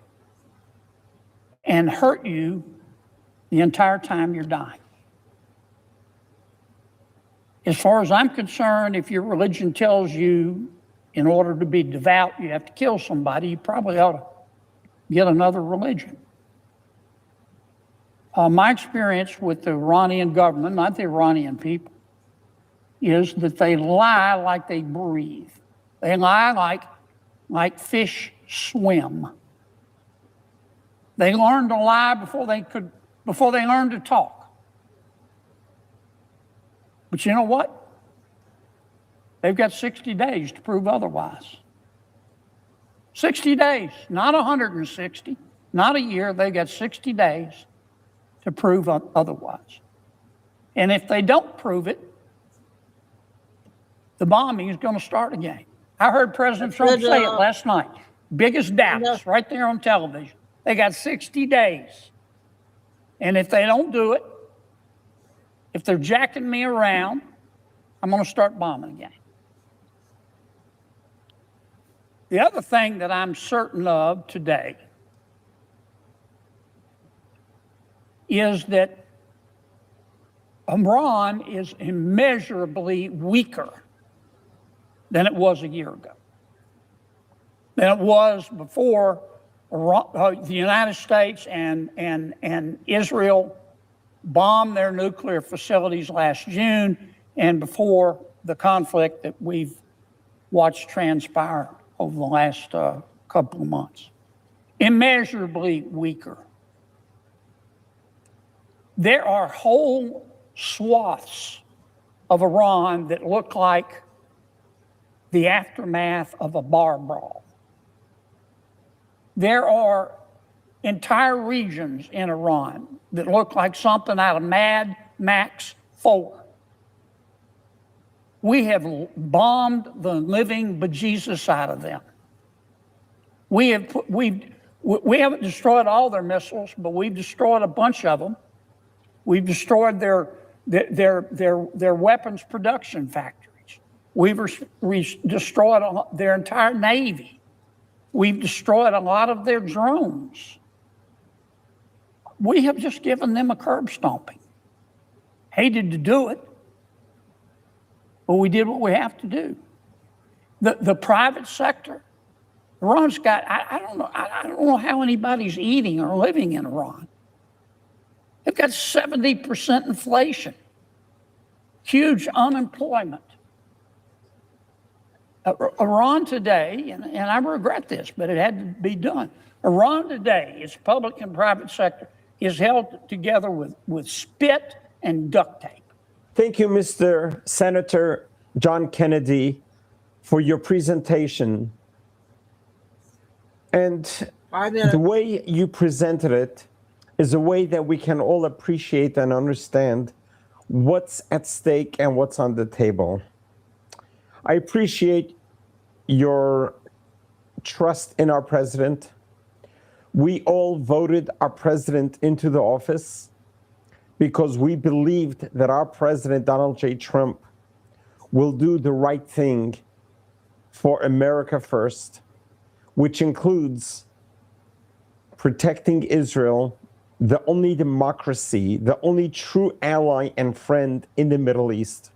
and hurt you the entire time you're dying. As far as I'm concerned, if your religion tells you in order to be devout, you have to kill somebody, you probably ought to get another religion. My experience with the Iranian government, not the Iranian people, is that they lie like they breathe. They lie like fish swim. They learned to lie before they learned to talk. But you know what? They've got 60 days to prove otherwise. 60 days, not 160, not a year. They've got 60 days to prove otherwise. And if they don't prove it, the bombing is going to start again. I heard President Trump say it last night. Biggest Dallas, right there on television. They got 60 days. And if they don't do it, if they're jacking me around, I'm going to start bombing again. The other thing that I'm certain of today is that Iran is immeasurably weaker than it was a year ago, than it was before the United States and Israel bombed their nuclear facilities last June, and before the conflict that we've watched transpire over the last couple of months. Immeasurably weaker. There are whole swaths of Iran that look like the aftermath of a bar brawl. There are entire regions in Iran that look like something out of Mad Max 4. We have bombed the living bejesus out of them. We haven't destroyed all their missiles, but we've destroyed a bunch of them. We've destroyed their weapons production factories. We've destroyed their entire Navy. We've destroyed a lot of their drones. We have just given them a curb stomping. Hated to do it, but we did what we have to do. The private sector, Iran's got, I don't know how anybody's eating or living in Iran. They've got 70% inflation, huge unemployment. Iran today, and I regret this, but it had to be done. Iran today, its public and private sector, is held together with spit and duct tape. Thank you, Mr. Senator John Kennedy, for your presentation. And the way you presented it is a way that we can all appreciate and understand what's at stake and what's on the table. I appreciate your trust in our president. We all voted our president into the office because we believed that our president, Donald J. Trump, will do the right thing for America first, which includes protecting Israel, the only democracy, the only true ally and friend in the Middle East.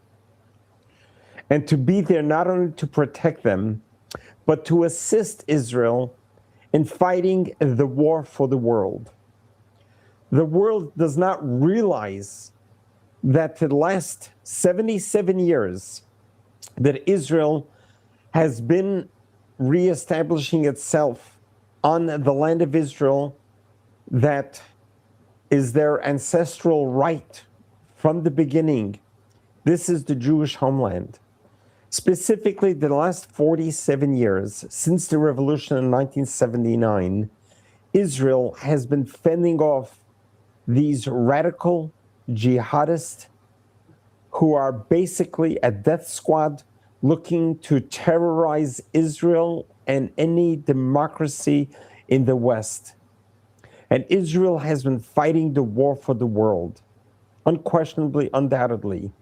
And to be there not only to protect them, but to assist Israel in fighting the war for the world. The world does not realize that the last 77 years that Israel has been reestablishing itself on the land of Israel, that is their ancestral right from the beginning. This is the Jewish homeland. Specifically, the last 47 years, since the revolution in 1979, Israel has been fending off these radical jihadists who are basically a death squad looking to terrorize Israel and any democracy in the West. And Israel has been fighting the war for the world, unquestionably, undoubtedly.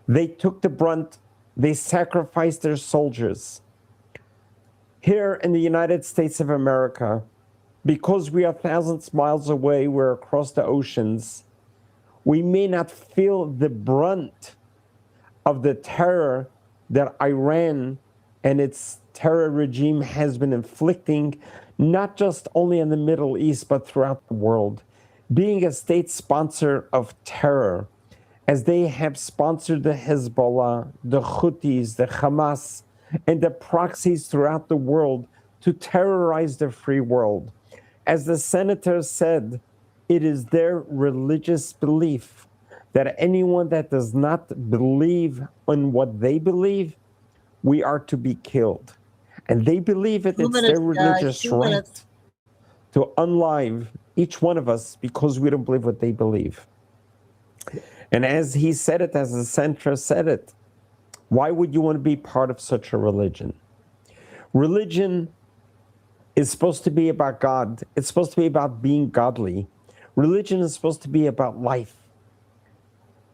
They took the brunt. They sacrificed their soldiers. Here in the United States of America, because we are thousands of miles away, we're across the oceans, we may not feel the brunt of the terror that Iran and its terror regime has been inflicting, not just only in the Middle East, but throughout the world. Being a state sponsor of terror, as they have sponsored the Hezbollah, the Houthis, the Hamas, and the proxies throughout the world to terrorize the free world. As the senator said, it is their religious belief that anyone that does not believe in what they believe, we are to be killed. And they believe it, it's their religious right to unlive each one of us because we don't believe what they believe. And as he said it, as the senator said it, why would you want to be part of such a religion? Religion is supposed to be about God. It's supposed to be about being godly. Religion is supposed to be about life.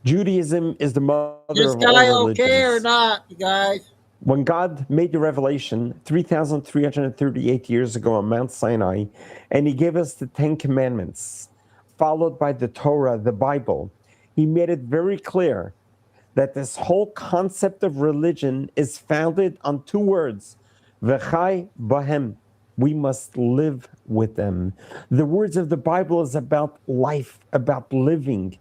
Judaism is the mother This of all guy religions. okay or not, you guys? When God made the revelation 3,338 years ago on Mount Sinai, and he gave us the 10 Commandments, followed by the Torah, the Bible, he made it very clear that this whole concept of religion is founded on two words, v'chai bahem. We must live with them. The words of the Bible is about life, about living,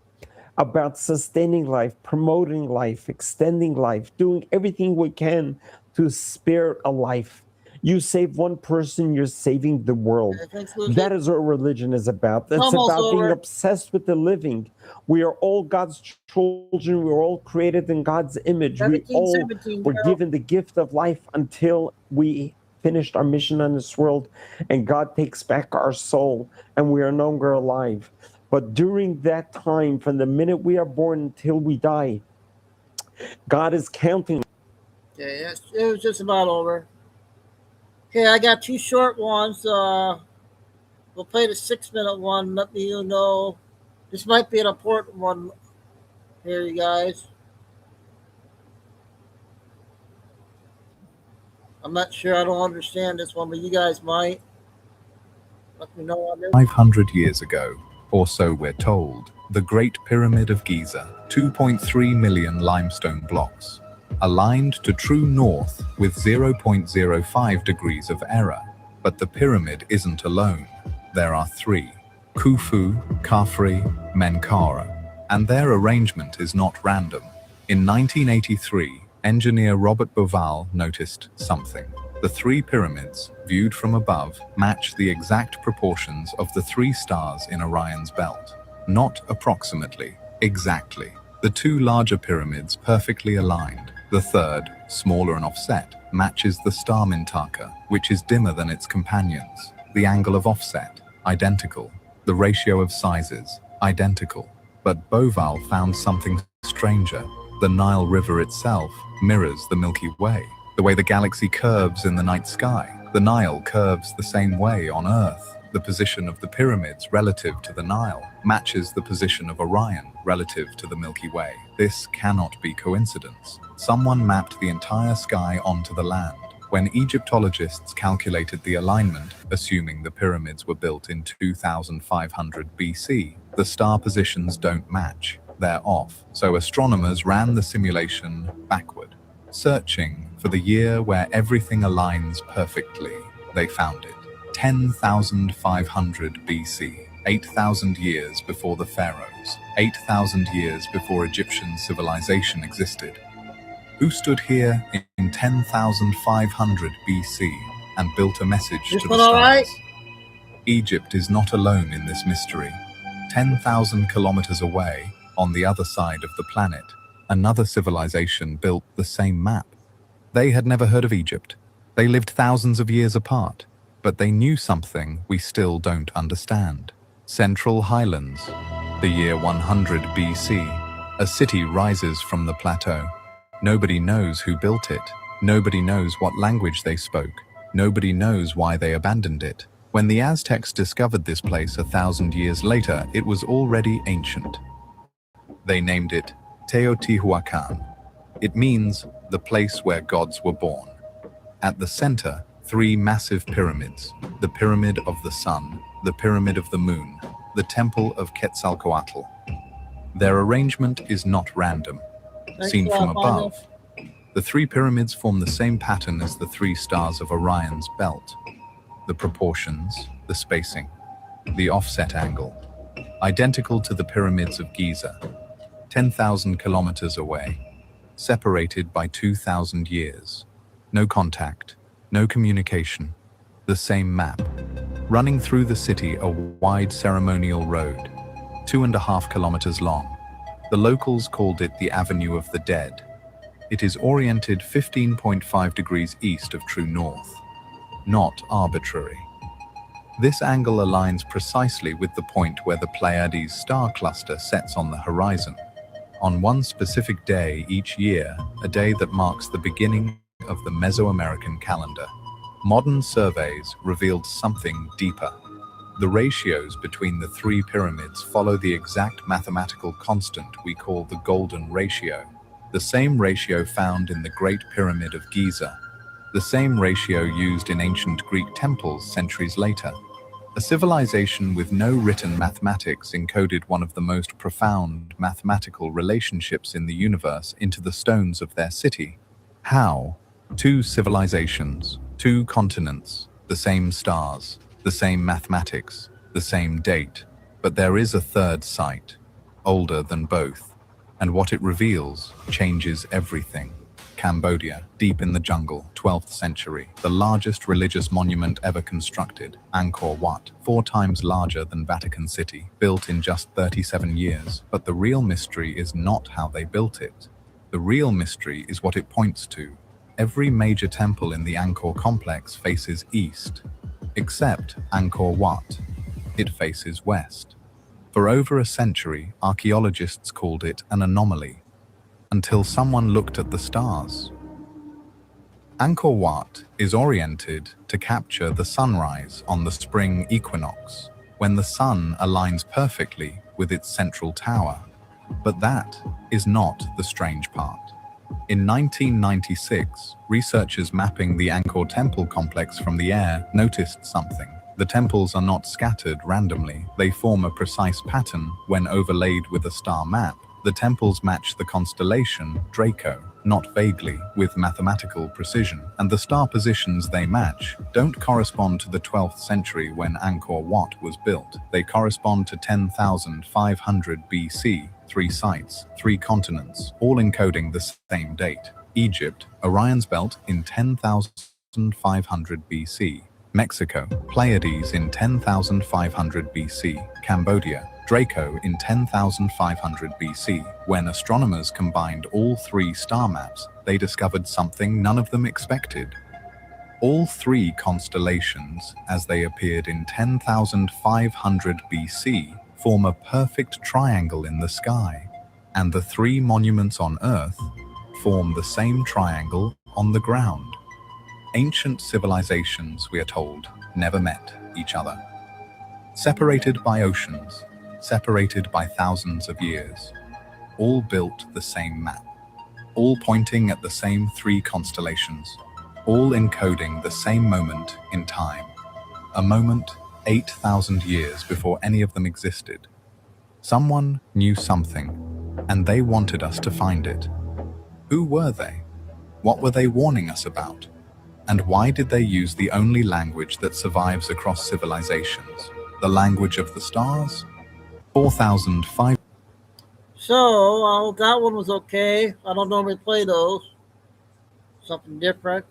about sustaining life, promoting life, extending life, doing everything we can to spare a life. You save one person, you're saving the world. That is what religion is about. It's about being obsessed with the living. We are all God's children. We're all created in God's image. We all were given the gift of life until we finished our mission on this world and God takes back our soul and we are no longer alive. But during that time, from the minute we are born until we die, God is counting. Okay, it was just about over. Okay, I got two short ones. We'll play the 6-minute one. Let me know. This might be an important one here, you guys. I'm not sure. I don't understand this one, but you guys might. Let me know on this. 500 years ago, or so we're told, the Great Pyramid of Giza, 2.3 million limestone blocks, aligned to true north with 0.05 degrees of error. But the pyramid isn't alone. There are three: Khufu, Khafre, Menkaure, and their arrangement is not random. In 1983, engineer Robert Bauval noticed something. The 3 pyramids, viewed from above, match the exact proportions of the 3 stars in Orion's belt. Not approximately, exactly. The 2 larger pyramids perfectly aligned. The third, smaller and offset, matches the star Mintaka, which is dimmer than its companions. The angle of offset, identical. The ratio of sizes, identical. But Bauval found something stranger. The Nile River itself mirrors the Milky Way. The way the galaxy curves in the night sky, the Nile curves the same way on Earth. The position of the pyramids relative to the Nile matches the position of Orion relative to the Milky Way. This cannot be coincidence. Someone mapped the entire sky onto the land. When Egyptologists calculated the alignment, assuming the pyramids were built in 2500 BC, the star positions don't match. They're off. So astronomers ran the simulation backward, searching for the year where everything aligns perfectly. They found it. 10,500 BC, 8,000 years before the pharaohs, 8,000 years before Egyptian civilization existed. Who stood here in 10,500 BC and built a message This to the one all right? stars? Egypt is not alone in this mystery. 10,000 kilometers away, on the other side of the planet, another civilization built the same map. They had never heard of Egypt. They lived thousands of years apart, but they knew something we still don't understand. Central Highlands, the year 100 BC. A city rises from the plateau. Nobody knows who built it. Nobody knows what language they spoke. Nobody knows why they abandoned it. When the Aztecs discovered this place 1,000 years later, it was already ancient. They named it Teotihuacan. It means the place where gods were born. At the center, 3 massive pyramids: the Pyramid of the Sun, the Pyramid of the Moon, the Temple of Quetzalcoatl. Their arrangement is not random. Seen from above, the 3 pyramids form the same pattern as the 3 stars of Orion's belt. The proportions, the spacing, the offset angle, identical to the pyramids of Giza, 10,000 kilometers away, separated by 2,000 years. No contact, no communication, the same map. Running through the city, a wide ceremonial road, 2.5 kilometers long. The locals called it the Avenue of the Dead. It is oriented 15.5 degrees east of true north, not arbitrary. This angle aligns precisely with the point where the Pleiades star cluster sets on the horizon. On one specific day each year, a day that marks the beginning of the Mesoamerican calendar, modern surveys revealed something deeper. The ratios between the 3 pyramids follow the exact mathematical constant we call the golden ratio, the same ratio found in the Great Pyramid of Giza, the same ratio used in ancient Greek temples centuries later. A civilization with no written mathematics encoded one of the most profound mathematical relationships in the universe into the stones of their city. How? 2 civilizations, 2 continents, the same stars, the same mathematics, the same date. But there is a third site, older than both, and what it reveals changes everything. Cambodia, deep in the jungle, 12th century, the largest religious monument ever constructed, Angkor Wat, 4 times larger than Vatican City, built in just 37 years. But the real mystery is not how they built it. The real mystery is what it points to. Every major temple in the Angkor complex faces east, except Angkor Wat. It faces west. For over a century, archaeologists called it an anomaly, until someone looked at the stars. Angkor Wat is oriented to capture the sunrise on the spring equinox, when the sun aligns perfectly with its central tower. But that is not the strange part. In 1996, researchers mapping the Angkor Temple complex from the air noticed something. The temples are not scattered randomly. They form a precise pattern when overlaid with a star map. The temples match the constellation Draco, not vaguely, with mathematical precision, and the star positions they match don't correspond to the 12th century when Angkor Wat was built. They correspond to 10,500 BC, 3 sites, 3 continents, all encoding the same date. Egypt, Orion's belt in 10,500 BC. Mexico, Pleiades in 10,500 BC. Cambodia, Draco in 10,500 BC. When astronomers combined all three star maps, they discovered something none of them expected. All three constellations, as they appeared in 10,500 BC, form a perfect triangle in the sky, and the three monuments on Earth form the same triangle on the ground. Ancient civilizations, we are told, never met each other. Separated by oceans, separated by thousands of years, all built the same map, all pointing at the same three constellations, all encoding the same moment in time, a moment 8,000 years before any of them existed. Someone knew something, and they wanted us to find it. Who were they? What were they warning us about? And why did they use the only language that survives across civilizations? The language of the stars? 4,005. So that one was okay. I don't normally play those. Something different.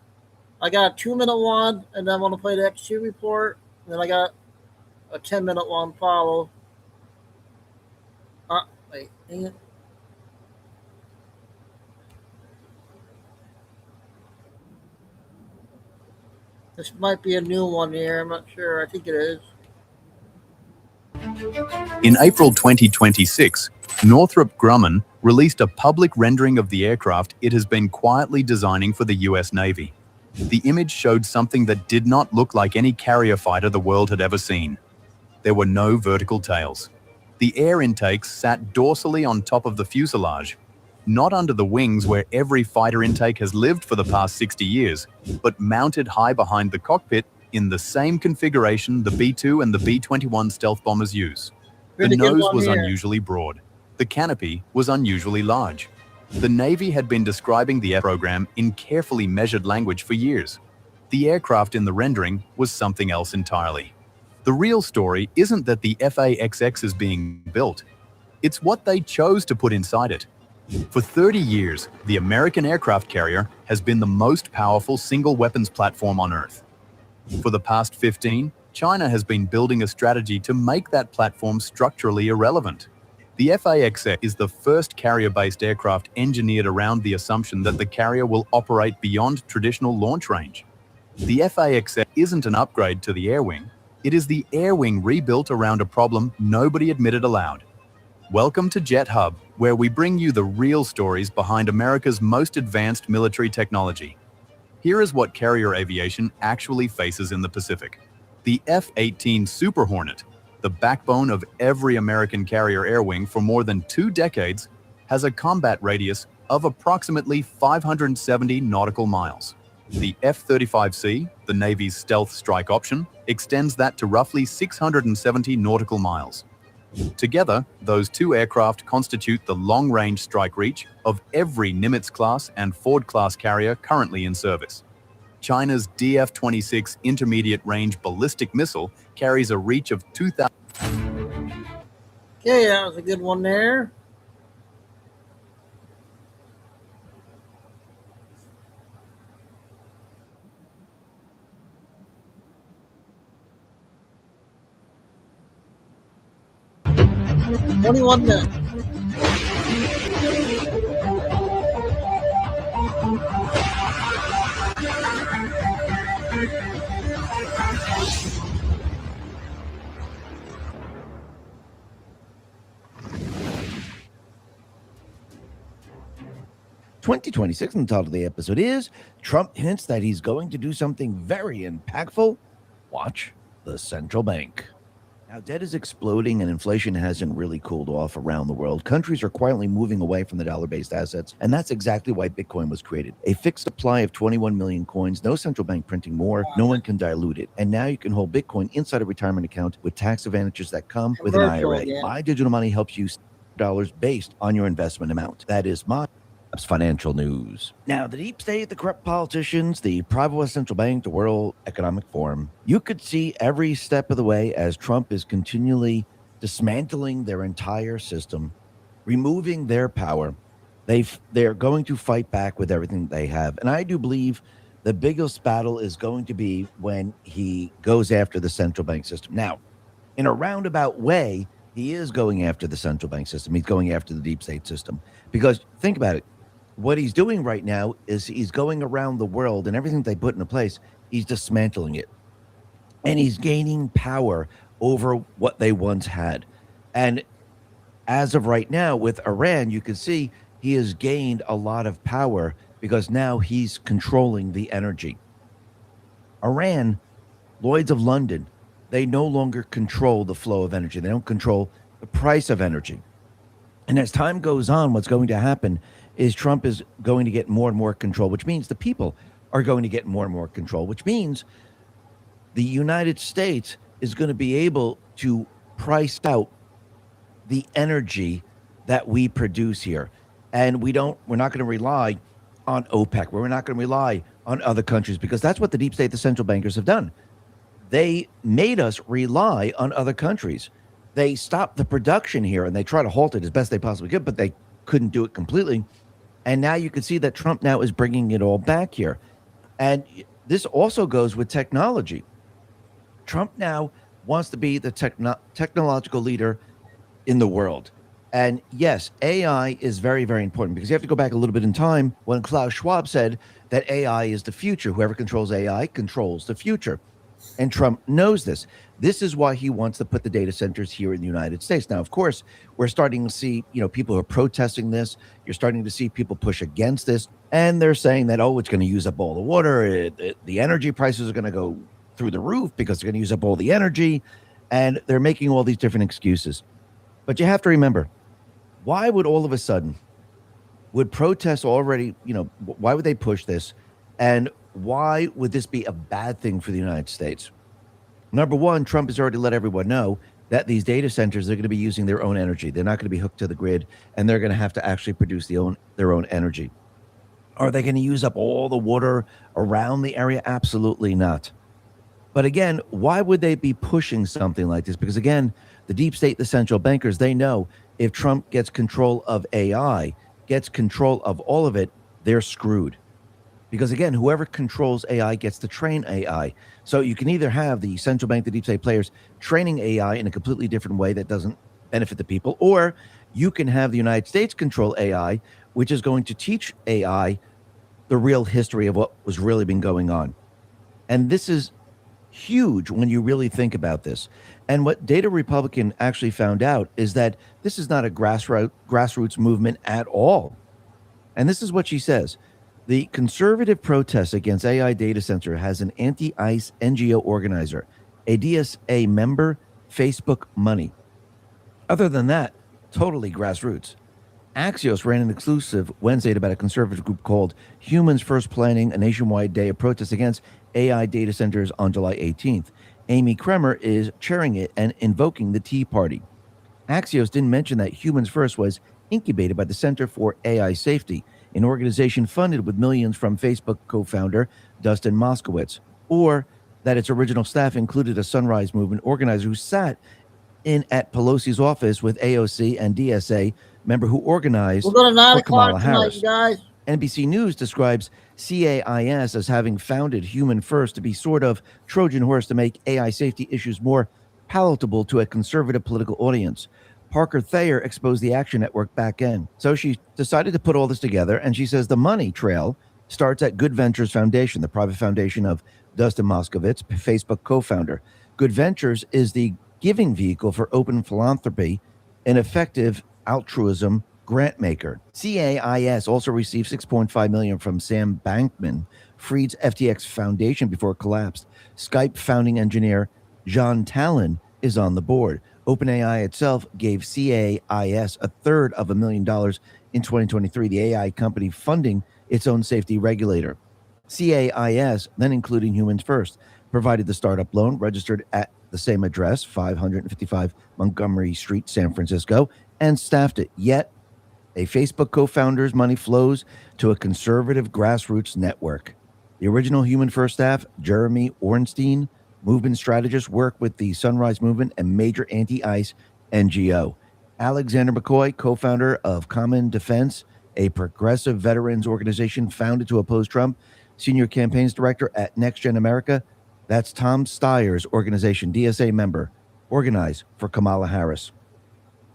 I got a 2-minute one, and then I want to play the X2 report. And then I got a 10-minute one follow. Wait, dang it. This might be a new one here. I'm not sure. I think it is. In April 2026, Northrop Grumman released a public rendering of the aircraft it has been quietly designing for the US Navy. The image showed something that did not look like any carrier fighter the world had ever seen. There were no vertical tails. The air intakes sat dorsally on top of the fuselage, not under the wings where every fighter intake has lived for the past 60 years, but mounted high behind the cockpit in the same configuration the B-2 and the B-21 stealth bombers use. The nose was unusually broad. The canopy was unusually large. The Navy had been describing the program in carefully measured language for years. The aircraft in the rendering was something else entirely. The real story isn't that the F/A-XX is being built. It's what they chose to put inside it. For 30 years, the American aircraft carrier has been the most powerful single weapons platform on Earth. For the past 15, China has been building a strategy to make that platform structurally irrelevant. The F/A-XX is the first carrier-based aircraft engineered around the assumption that the carrier will operate beyond traditional launch range. The F/A-XX isn't an upgrade to the air wing. It is the air wing rebuilt around a problem nobody admitted aloud. Welcome to Jet Hub, where we bring you the real stories behind America's most advanced military technology. Here is what carrier aviation actually faces in the Pacific. The F-18 Super Hornet, the backbone of every American carrier air wing for more than 2 decades, has a combat radius of approximately 570 nautical miles. The F-35C, the Navy's stealth strike option, extends that to roughly 670 nautical miles. Together, those two aircraft constitute the long-range strike reach of every Nimitz-class and Ford-class carrier currently in service. China's DF-26 intermediate-range ballistic missile carries a reach of 2,000. Okay, that was a good one there. Only 1 minute. $20.26, and the title of the episode is Trump hints that he's going to do something very impactful. Watch the central bank. Now, debt is exploding and inflation hasn't really cooled off around the world. Countries are quietly moving away from the dollar-based assets, and that's exactly why Bitcoin was created. A fixed supply of 21 million coins, no central bank printing more, no one can dilute it. And now you can hold Bitcoin inside a retirement account with tax advantages that come with an IRA. My Digital Money helps you save dollars based on your investment amount. That is my financial news. Now, the deep state, the corrupt politicians, the private central bank, the World Economic Forum, you could see every step of the way as Trump is continually dismantling their entire system, removing their power, They're going to fight back with everything they have. And I do believe the biggest battle is going to be when he goes after the central bank system. Now, in a roundabout way, he is going after the central bank system. He's going after the deep state system. Because think about it. What he's doing right now is he's going around the world, and everything they put into place, he's dismantling it. And he's gaining power over what they once had. And as of right now, with Iran, you can see he has gained a lot of power because now he's controlling the energy. Iran, Lloyds of London, they no longer control the flow of energy. They don't control the price of energy. And as time goes on, what's going to happen is Trump is going to get more and more control, which means the people are going to get more and more control, which means the United States is going to be able to price out the energy that we produce here. And we're not going to rely on OPEC. We're not going to rely on other countries, because that's what the deep state, the central bankers, have done. They made us rely on other countries. They stopped the production here, and they try to halt it as best they possibly could, but they couldn't do it completely. And now you can see that Trump now is bringing it all back here. And this also goes with technology. Trump now wants to be the technological leader in the world. And yes, AI is very, very important, because you have to go back a little bit in time when Klaus Schwab said that AI is the future. Whoever controls AI controls the future. And Trump knows this. This is why he wants to put the data centers here in the United States. Now, of course, we're starting to see, people who are protesting this. You're starting to see people push against this. And they're saying that, it's going to use up all the water. The energy prices are going to go through the roof because they're going to use up all the energy. And they're making all these different excuses. But you have to remember, why would all of a sudden would protests already, why would they push this? And why would this be a bad thing for the United States? Number one, Trump has already let everyone know that these data centers are going to be using their own energy. They're not going to be hooked to the grid, and they're going to have to actually produce their own energy. Are they going to use up all the water around the area? Absolutely not. But again, why would they be pushing something like this? Because again, the deep state, the central bankers, they know if Trump gets control of AI, gets control of all of it, they're screwed. Because again, whoever controls AI gets to train AI. So you can either have the central bank, the deep state players training AI in a completely different way that doesn't benefit the people, or you can have the United States control AI, which is going to teach AI the real history of what was really been going on. And this is huge when you really think about this. And what Data Republican actually found out is that this is not a grassroots movement at all. And this is what she says. The conservative protest against AI data center has an anti-ICE NGO organizer, a DSA member, Facebook money. Other than that, totally grassroots. Axios ran an exclusive Wednesday about a conservative group called Humans First, planning a nationwide day of protest against AI data centers on July 18th. Amy Kremer is chairing it and invoking the Tea Party. Axios didn't mention that Humans First was incubated by the Center for AI Safety, an organization funded with millions from Facebook co-founder Dustin Moskowitz, or that its original staff included a Sunrise Movement organizer who sat in at Pelosi's office with AOC and DSA member who organized We're going to 9 for Kamala o'clock tonight, Harris. you guys. NBC News describes CAIS as having founded Human First to be sort of Trojan horse to make AI safety issues more palatable to a conservative political audience. Parker Thayer exposed the Action Network back end. So she decided to put all this together, and she says the money trail starts at Good Ventures Foundation, the private foundation of Dustin Moskowitz, Facebook co-founder. Good Ventures is the giving vehicle for open philanthropy, an effective altruism grant maker. CAIS also received $6.5 million from Sam Bankman-Fried's FTX Foundation before it collapsed. Skype founding engineer John Talon is on the board. OpenAI itself gave CAIS $1/3 in 2023, the AI company funding its own safety regulator. CAIS, then including Humans First, provided the startup loan registered at the same address, 555 Montgomery Street, San Francisco, and staffed it. Yet, a Facebook co-founder's money flows to a conservative grassroots network. The original Human First staff, Jeremy Ornstein, movement strategists, work with the Sunrise Movement and major anti-ICE NGO. Alexander McCoy, co-founder of Common Defense, a progressive veterans organization founded to oppose Trump. Senior campaigns director at Next Gen America. That's Tom Steyer's organization, DSA member, organized for Kamala Harris.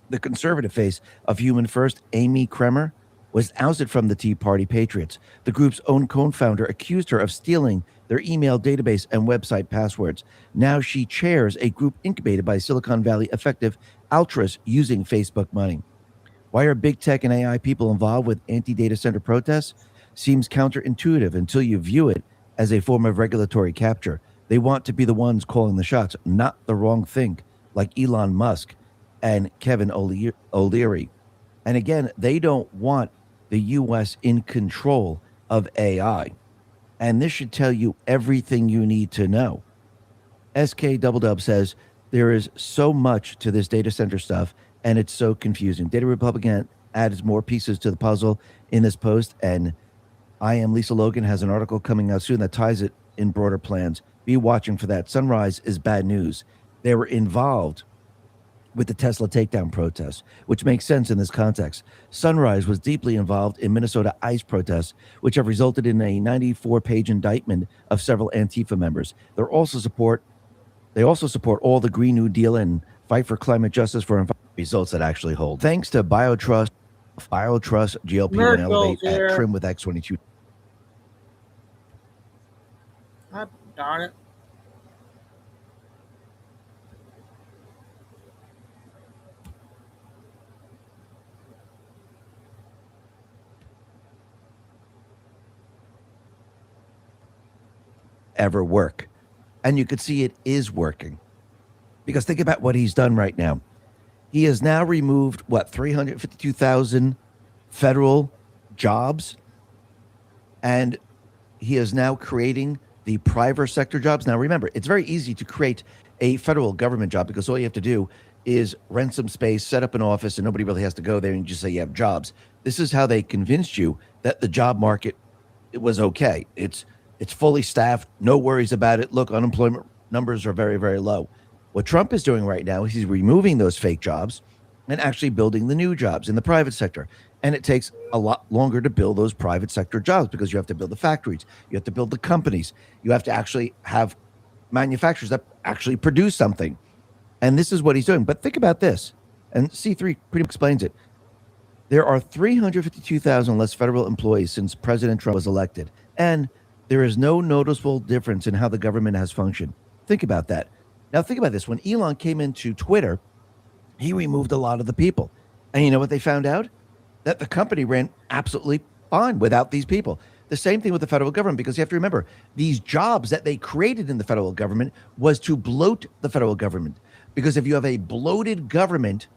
The conservative face of Human First, Amy Kremer, was ousted from the Tea Party Patriots. The group's own co-founder accused her of stealing their email database and website passwords. Now she chairs a group incubated by Silicon Valley effective altruists using Facebook money. Why are big tech and AI people involved with anti-data center protests? Seems counterintuitive until you view it as a form of regulatory capture. They want to be the ones calling the shots, not the wrong thing, like Elon Musk and Kevin O'Leary. And again, they don't want the U.S. in control of AI. And this should tell you everything you need to know. SK Double Dub says, there is so much to this data center stuff, and it's so confusing. Data Republican adds more pieces to the puzzle in this post, and I Am Lisa Logan has an article coming out soon that ties it in broader plans. Be watching for that. Sunrise is bad news. They were involved with the Tesla takedown protests, which makes sense in this context. Sunrise was deeply involved in Minnesota ICE protests, which have resulted in a 94-page indictment of several Antifa members. They also support all the Green New Deal and fight for climate justice for results that actually hold. Thanks to BioTrust GLP-1 Elevate at Trim with X22. God darn it. Ever work. And you could see it is working. Because think about what he's done right now. He has now removed, 352,000 federal jobs. And he is now creating the private sector jobs. Now, remember, it's very easy to create a federal government job because all you have to do is rent some space, set up an office, and nobody really has to go there and just say you have jobs. This is how they convinced you that the job market was okay. It's fully staffed, no worries about it. Look, unemployment numbers are very, very low. What Trump is doing right now is he's removing those fake jobs and actually building the new jobs in the private sector. And it takes a lot longer to build those private sector jobs because you have to build the factories, you have to build the companies, you have to actually have manufacturers that actually produce something. And this is what he's doing. But think about this, and C3 pretty much explains it. There are 352,000 less federal employees since President Trump was elected. And there is no noticeable difference in how the government has functioned. Think about that. Now think about this. When Elon came into Twitter, he removed a lot of the people. And you know what they found out? That the company ran absolutely fine without these people. The same thing with the federal government, because you have to remember, these jobs that they created in the federal government was to bloat the federal government. Because if you have a bloated government,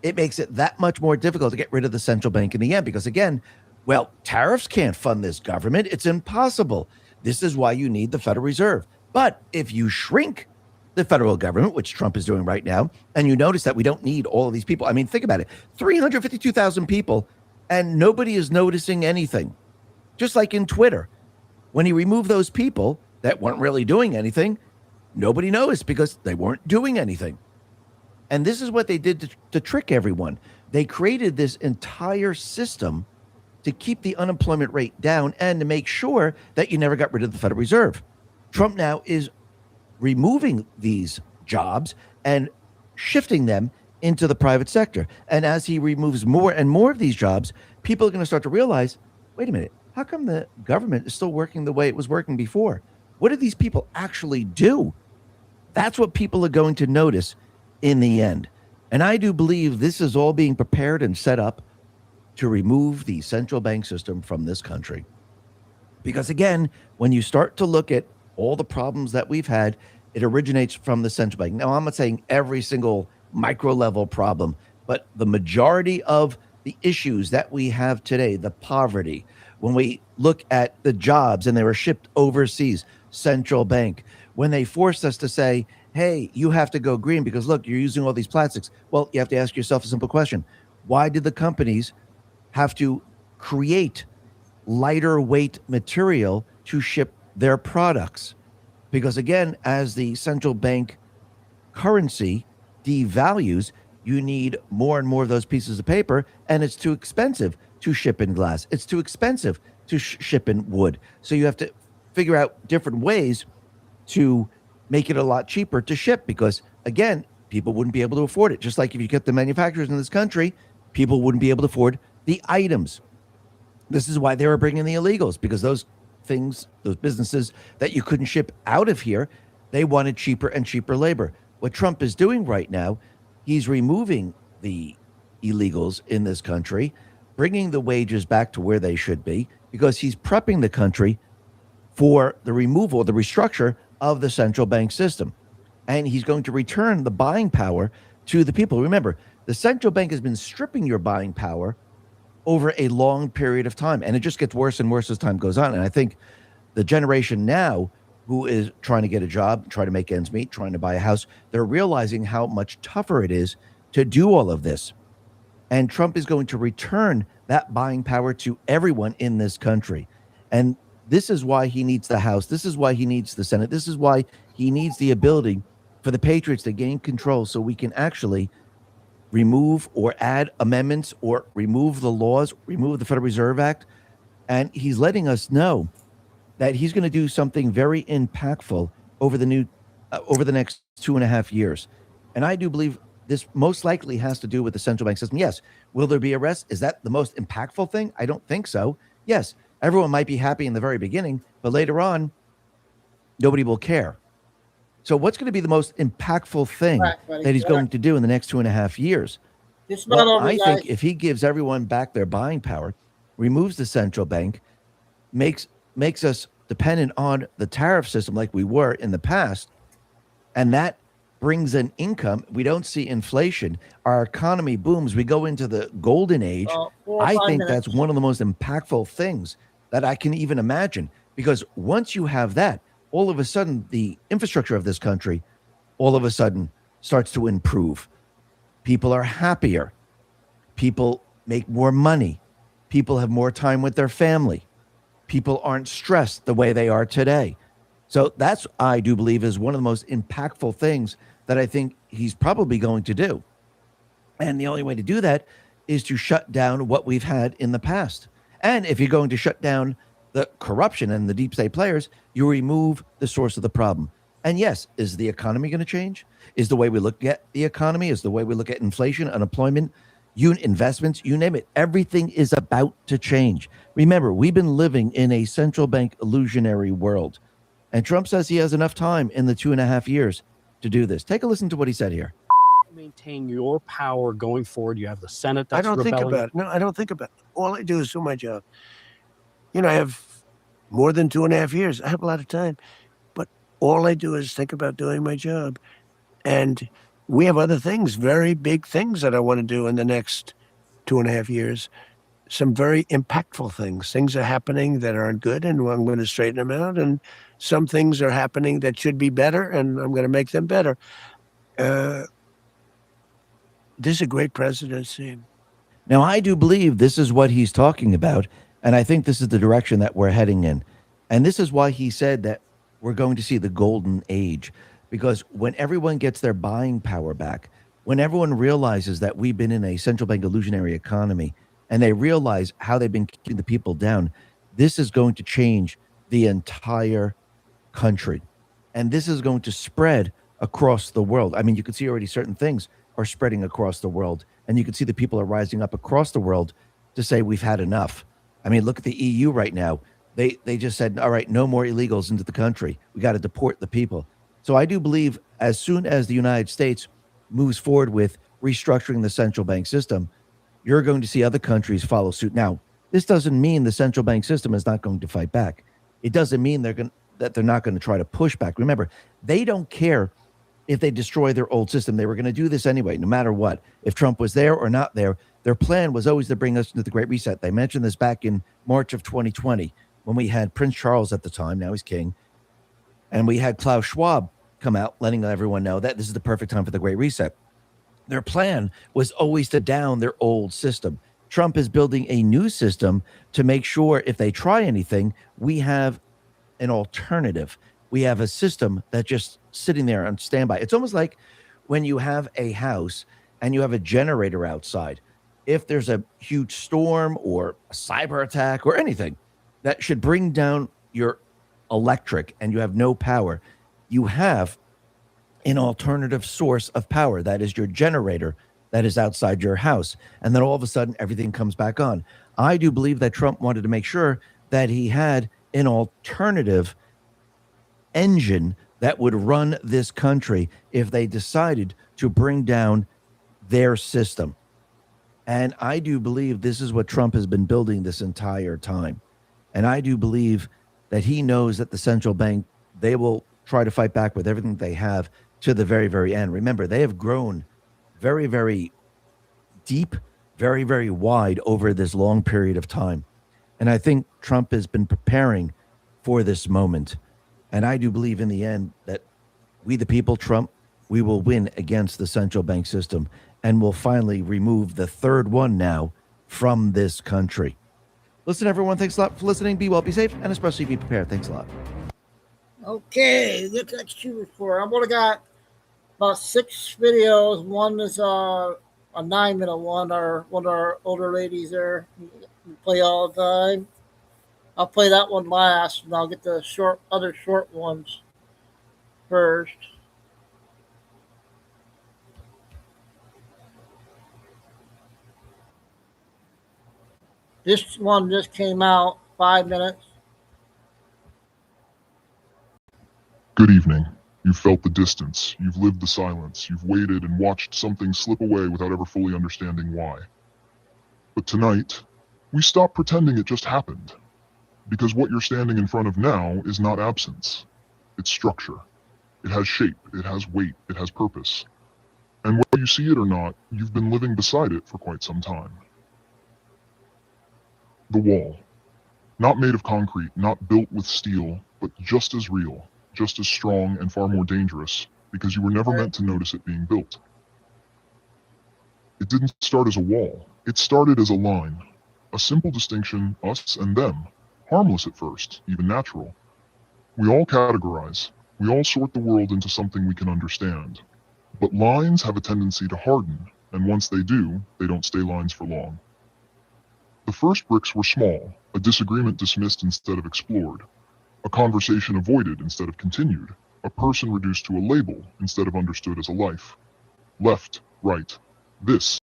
it makes it that much more difficult to get rid of the central bank in the end. Because again, well, tariffs can't fund this government. It's impossible. This is why you need the Federal Reserve. But if you shrink the federal government, which Trump is doing right now, and you notice that we don't need all of these people. I mean, think about it. 352,000 people, and nobody is noticing anything. Just like in Twitter. When he removed those people that weren't really doing anything, nobody noticed because they weren't doing anything. And this is what they did to trick everyone. They created this entire system to keep the unemployment rate down and to make sure that you never got rid of the Federal Reserve. Trump now is removing these jobs and shifting them into the private sector. And as he removes more and more of these jobs, people are going to start to realize, wait a minute, how come the government is still working the way it was working before? What do these people actually do? That's what people are going to notice in the end. And I do believe this is all being prepared and set up to remove the central bank system from this country. Because again, when you start to look at all the problems that we've had, it originates from the central bank. Now, I'm not saying every single micro level problem, but the majority of the issues that we have today, the poverty, when we look at the jobs and they were shipped overseas, central bank, when they forced us to say, hey, you have to go green because look, you're using all these plastics. Well, you have to ask yourself a simple question. Why did the companies have to create lighter weight material to ship their products? Because again, as the central bank currency devalues, you need more and more of those pieces of paper, and it's too expensive to ship in glass. It's too expensive to ship in wood. So you have to figure out different ways to make it a lot cheaper to ship because, again, people wouldn't be able to afford it. Just like if you get the manufacturers in this country, people wouldn't be able to afford the items. This is why they were bringing the illegals, because those things, those businesses that you couldn't ship out of here, they wanted cheaper and cheaper labor. What Trump is doing right now, he's removing the illegals in this country, bringing the wages back to where they should be, because he's prepping the country for the removal, the restructure of the central bank system. And he's going to return the buying power to the people. Remember, the central bank has been stripping your buying power over a long period of time. And it just gets worse and worse as time goes on. And I think the generation now who is trying to get a job, trying to make ends meet, trying to buy a house, they're realizing how much tougher it is to do all of this. And Trump is going to return that buying power to everyone in this country. And this is why he needs the House. This is why he needs the Senate. This is why he needs the ability for the Patriots to gain control so we can actually remove or add amendments or remove the laws, remove the Federal Reserve Act. And he's letting us know that he's going to do something very impactful over the next 2.5 years. And I do believe this most likely has to do with the central bank system. Yes. Will there be arrests? Is that the most impactful thing? I don't think so. Yes. Everyone might be happy in the very beginning, but later on, nobody will care. So what's going to be the most impactful thing that he's going to do in the next 2.5 years? Well, I think if he gives everyone back their buying power, removes the central bank, makes us dependent on the tariff system like we were in the past, and that brings in income. We don't see inflation. Our economy booms. We go into the golden age. I think that's one of the most impactful things that I can even imagine. Because once you have that, all of a sudden, the infrastructure of this country all of a sudden starts to improve. People are happier. People make more money. People have more time with their family. People aren't stressed the way they are today. So that's, I do believe, is one of the most impactful things that I think he's probably going to do. And the only way to do that is to shut down what we've had in the past. And if you're going to shut down the corruption and the deep state players, you remove the source of the problem. And yes, is the economy going to change? Is the way we look at the economy, is the way we look at inflation, unemployment, investments, you name it, everything is about to change. Remember, we've been living in a central bank illusionary world. And Trump says he has enough time in the 2.5 years to do this. Take a listen to what he said here. Maintain your power going forward. You have the Senate that's I don't rebelling. think about it. No, I don't think about it. All I do is do my job. You know, I have more than 2.5 years. I have a lot of time. But all I do is think about doing my job. And we have other things, very big things that I want to do in the next 2.5 years. Some very impactful things. Things are happening that aren't good, and I'm going to straighten them out. And some things are happening that should be better, and I'm going to make them better. This is a great presidency. Now, I do believe this is what he's talking about, and I think this is the direction that we're heading in. And this is why he said that we're going to see the golden age, because when everyone gets their buying power back, when everyone realizes that we've been in a central bank illusionary economy, and they realize how they've been keeping the people down, this is going to change the entire country. And this is going to spread across the world. I mean, you can see already certain things are spreading across the world. And you can see the people are rising up across the world to say we've had enough. I mean, look at the EU right now. They just said, all right, no more illegals into the country. We got to deport the people. So I do believe as soon as the United States moves forward with restructuring the central bank system, you're going to see other countries follow suit. Now, this doesn't mean the central bank system is not going to fight back. It doesn't mean that they're not going to try to push back. Remember, they don't care if they destroy their old system. They were going to do this anyway, no matter what. If Trump was there or not there, their plan was always to bring us into the Great Reset. They mentioned this back in March of 2020 when we had Prince Charles at the time, now he's king, and we had Klaus Schwab come out letting everyone know that this is the perfect time for the Great Reset. Their plan was always to down their old system. Trump is building a new system to make sure if they try anything, we have an alternative. We have a system that's just sitting there on standby. It's almost like when you have a house and you have a generator outside. if there's a huge storm or a cyber attack or anything that should bring down your electric and you have no power, you have an alternative source of power. That is your generator that is outside your house. And then all of a sudden, everything comes back on. I do believe that Trump wanted to make sure that he had an alternative engine that would run this country if they decided to bring down their system. And I do believe this is what Trump has been building this entire time. And I do believe that he knows that the central bank, they will try to fight back with everything they have to the very, very end. Remember, they have grown very, very deep, very, very wide over this long period of time. And I think Trump has been preparing for this moment. And I do believe in the end that we, the people, Trump, we will win against the central bank system and will finally remove the third one now from this country. Listen, everyone, thanks a lot for listening. Be well, be safe, and especially be prepared. Thanks a lot. Okay, get to the Q report. I've only got about 6 videos. One is a 9-minute one, or one of our older ladies there we play all the time. I'll play that one last, and I'll get the other short ones first. This one just came out 5 minutes. Good evening. You've felt the distance. You've lived the silence. You've waited and watched something slip away without ever fully understanding why. But tonight, we stop pretending it just happened. Because what you're standing in front of now is not absence. It's structure. It has shape. It has weight. It has purpose. And whether you see it or not, you've been living beside it for quite some time. The wall. Not made of concrete, not built with steel, but just as real, just as strong and far more dangerous, because you were never meant to notice it being built. It didn't start as a wall. It started as a line. A simple distinction, us and them. Harmless at first, even natural. We all categorize. We all sort the world into something we can understand. But lines have a tendency to harden, and once they do, they don't stay lines for long. The first bricks were small, a disagreement dismissed instead of explored, a conversation avoided instead of continued, a person reduced to a label instead of understood as a life. Left, right, this,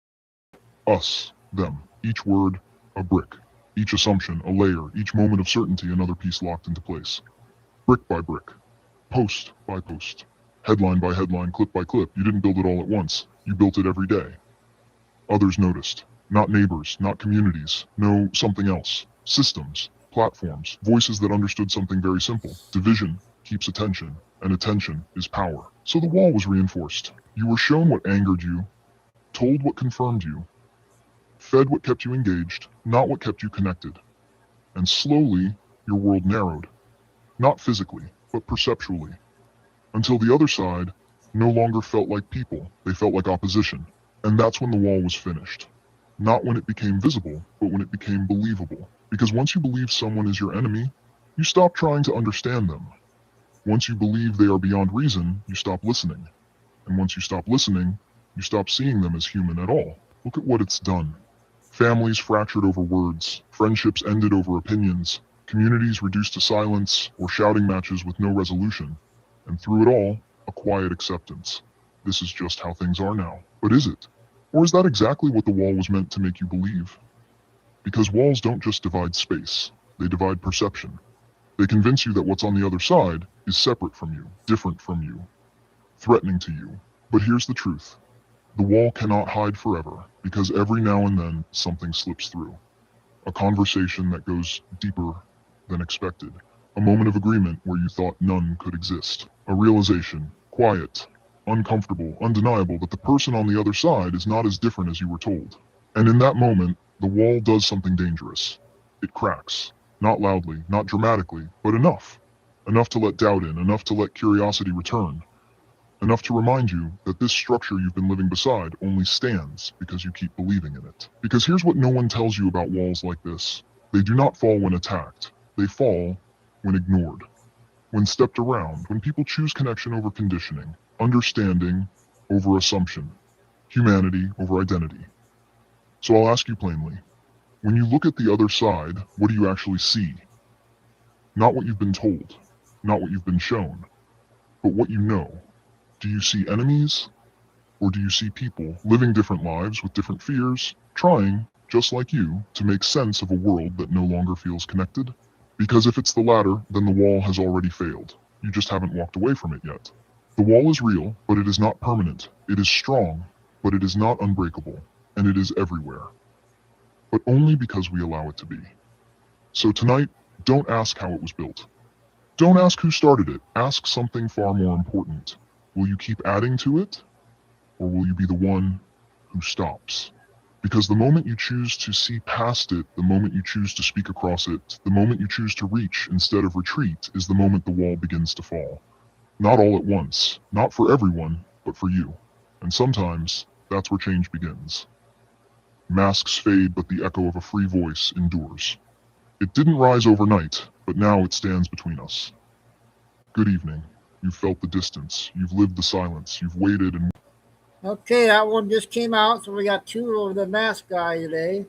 us, them, each word, a brick, each assumption, a layer, each moment of certainty, another piece locked into place. Brick by brick, post by post, headline by headline, clip by clip. You didn't build it all at once. You built it every day. Others noticed. Not neighbors, not communities. No, something else. Systems, platforms, voices that understood something very simple. Division keeps attention, and attention is power. So the wall was reinforced. You were shown what angered you, told what confirmed you, fed what kept you engaged, not what kept you connected. And slowly, your world narrowed. Not physically, but perceptually. Until the other side no longer felt like people, they felt like opposition. And that's when the wall was finished. Not when it became visible, but when it became believable. Because once you believe someone is your enemy, you stop trying to understand them. Once you believe they are beyond reason, you stop listening. And once you stop listening, you stop seeing them as human at all. Look at what it's done. Families fractured over words, friendships ended over opinions, communities reduced to silence or shouting matches with no resolution. And through it all, a quiet acceptance. This is just how things are now. But is it? Or is that exactly what the wall was meant to make you believe? Because walls don't just divide space, they divide perception. They convince you that what's on the other side is separate from you, different from you, threatening to you. But here's the truth. The wall cannot hide forever, because every now and then something slips through. A conversation that goes deeper than expected. A moment of agreement where you thought none could exist. A realization, quiet, uncomfortable, undeniable, that the person on the other side is not as different as you were told. And in that moment, the wall does something dangerous. It cracks. Not loudly, not dramatically, but enough. Enough to let doubt in, enough to let curiosity return. Enough to remind you that this structure you've been living beside only stands because you keep believing in it. Because here's what no one tells you about walls like this. They do not fall when attacked. They fall when ignored. When stepped around, when people choose connection over conditioning, understanding over assumption, humanity over identity. So I'll ask you plainly, when you look at the other side, what do you actually see? Not what you've been told, not what you've been shown, but what you know. Do you see enemies? Or do you see people living different lives with different fears, trying, just like you, to make sense of a world that no longer feels connected? Because if it's the latter, then the wall has already failed. You just haven't walked away from it yet. The wall is real, but it is not permanent. It is strong, but it is not unbreakable, and it is everywhere. But only because we allow it to be. So tonight, don't ask how it was built. Don't ask who started it. Ask something far more important. Will you keep adding to it? Or will you be the one who stops? Because the moment you choose to see past it, the moment you choose to speak across it, the moment you choose to reach instead of retreat is the moment the wall begins to fall. Not all at once, not for everyone, but for you. And sometimes, that's where change begins. Masks fade, but the echo of a free voice endures. It didn't rise overnight, but now it stands between us. Good evening. You've felt the distance. You've lived the silence. You've waited and... Okay, that one just came out, so we got two of the mask guy today.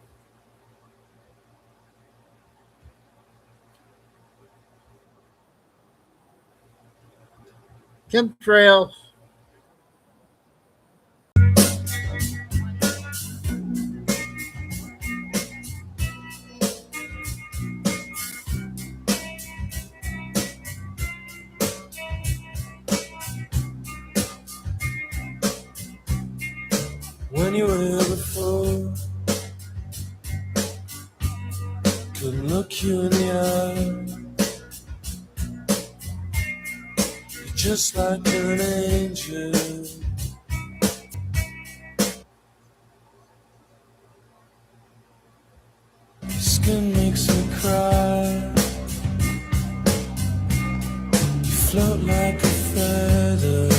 Chemtrails. When you were here before, couldn't look you in the eye. You're just like an angel. Your skin makes me cry. You float like a feather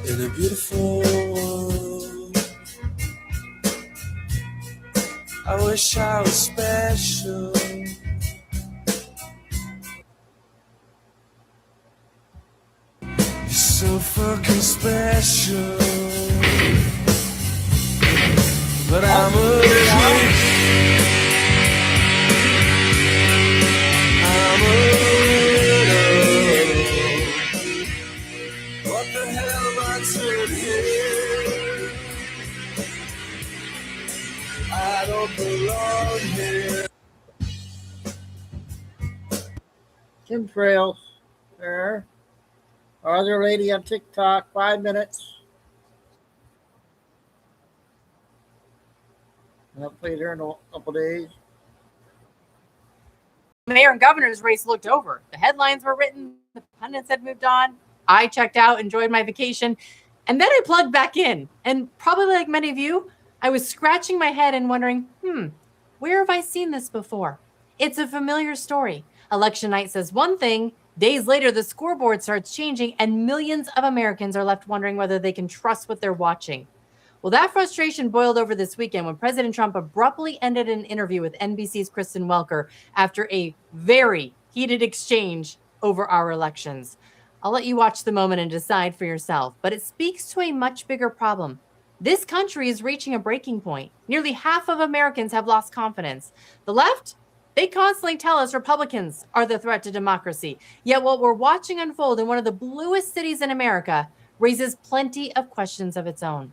in a beautiful world. I wish I was special. You're so fucking special. But I'm a creep. I'm a widow. What the hell am I doing here? I don't belong here. Chemtrails. There. Our other lady on TikTok, 5 minutes. I'll play there in a couple days. Mayor and governor's race looked over. The headlines were written. The pundits had moved on. I checked out, enjoyed my vacation, and then I plugged back in. And probably like many of you, I was scratching my head and wondering, where have I seen this before? It's a familiar story. Election night says one thing. Days later, the scoreboard starts changing, and millions of Americans are left wondering whether they can trust what they're watching. Well, that frustration boiled over this weekend when President Trump abruptly ended an interview with NBC's Kristen Welker after a very heated exchange over our elections. I'll let you watch the moment and decide for yourself, but it speaks to a much bigger problem. This country is reaching a breaking point. Nearly half of Americans have lost confidence. The left, they constantly tell us Republicans are the threat to democracy. Yet what we're watching unfold in one of the bluest cities in America raises plenty of questions of its own.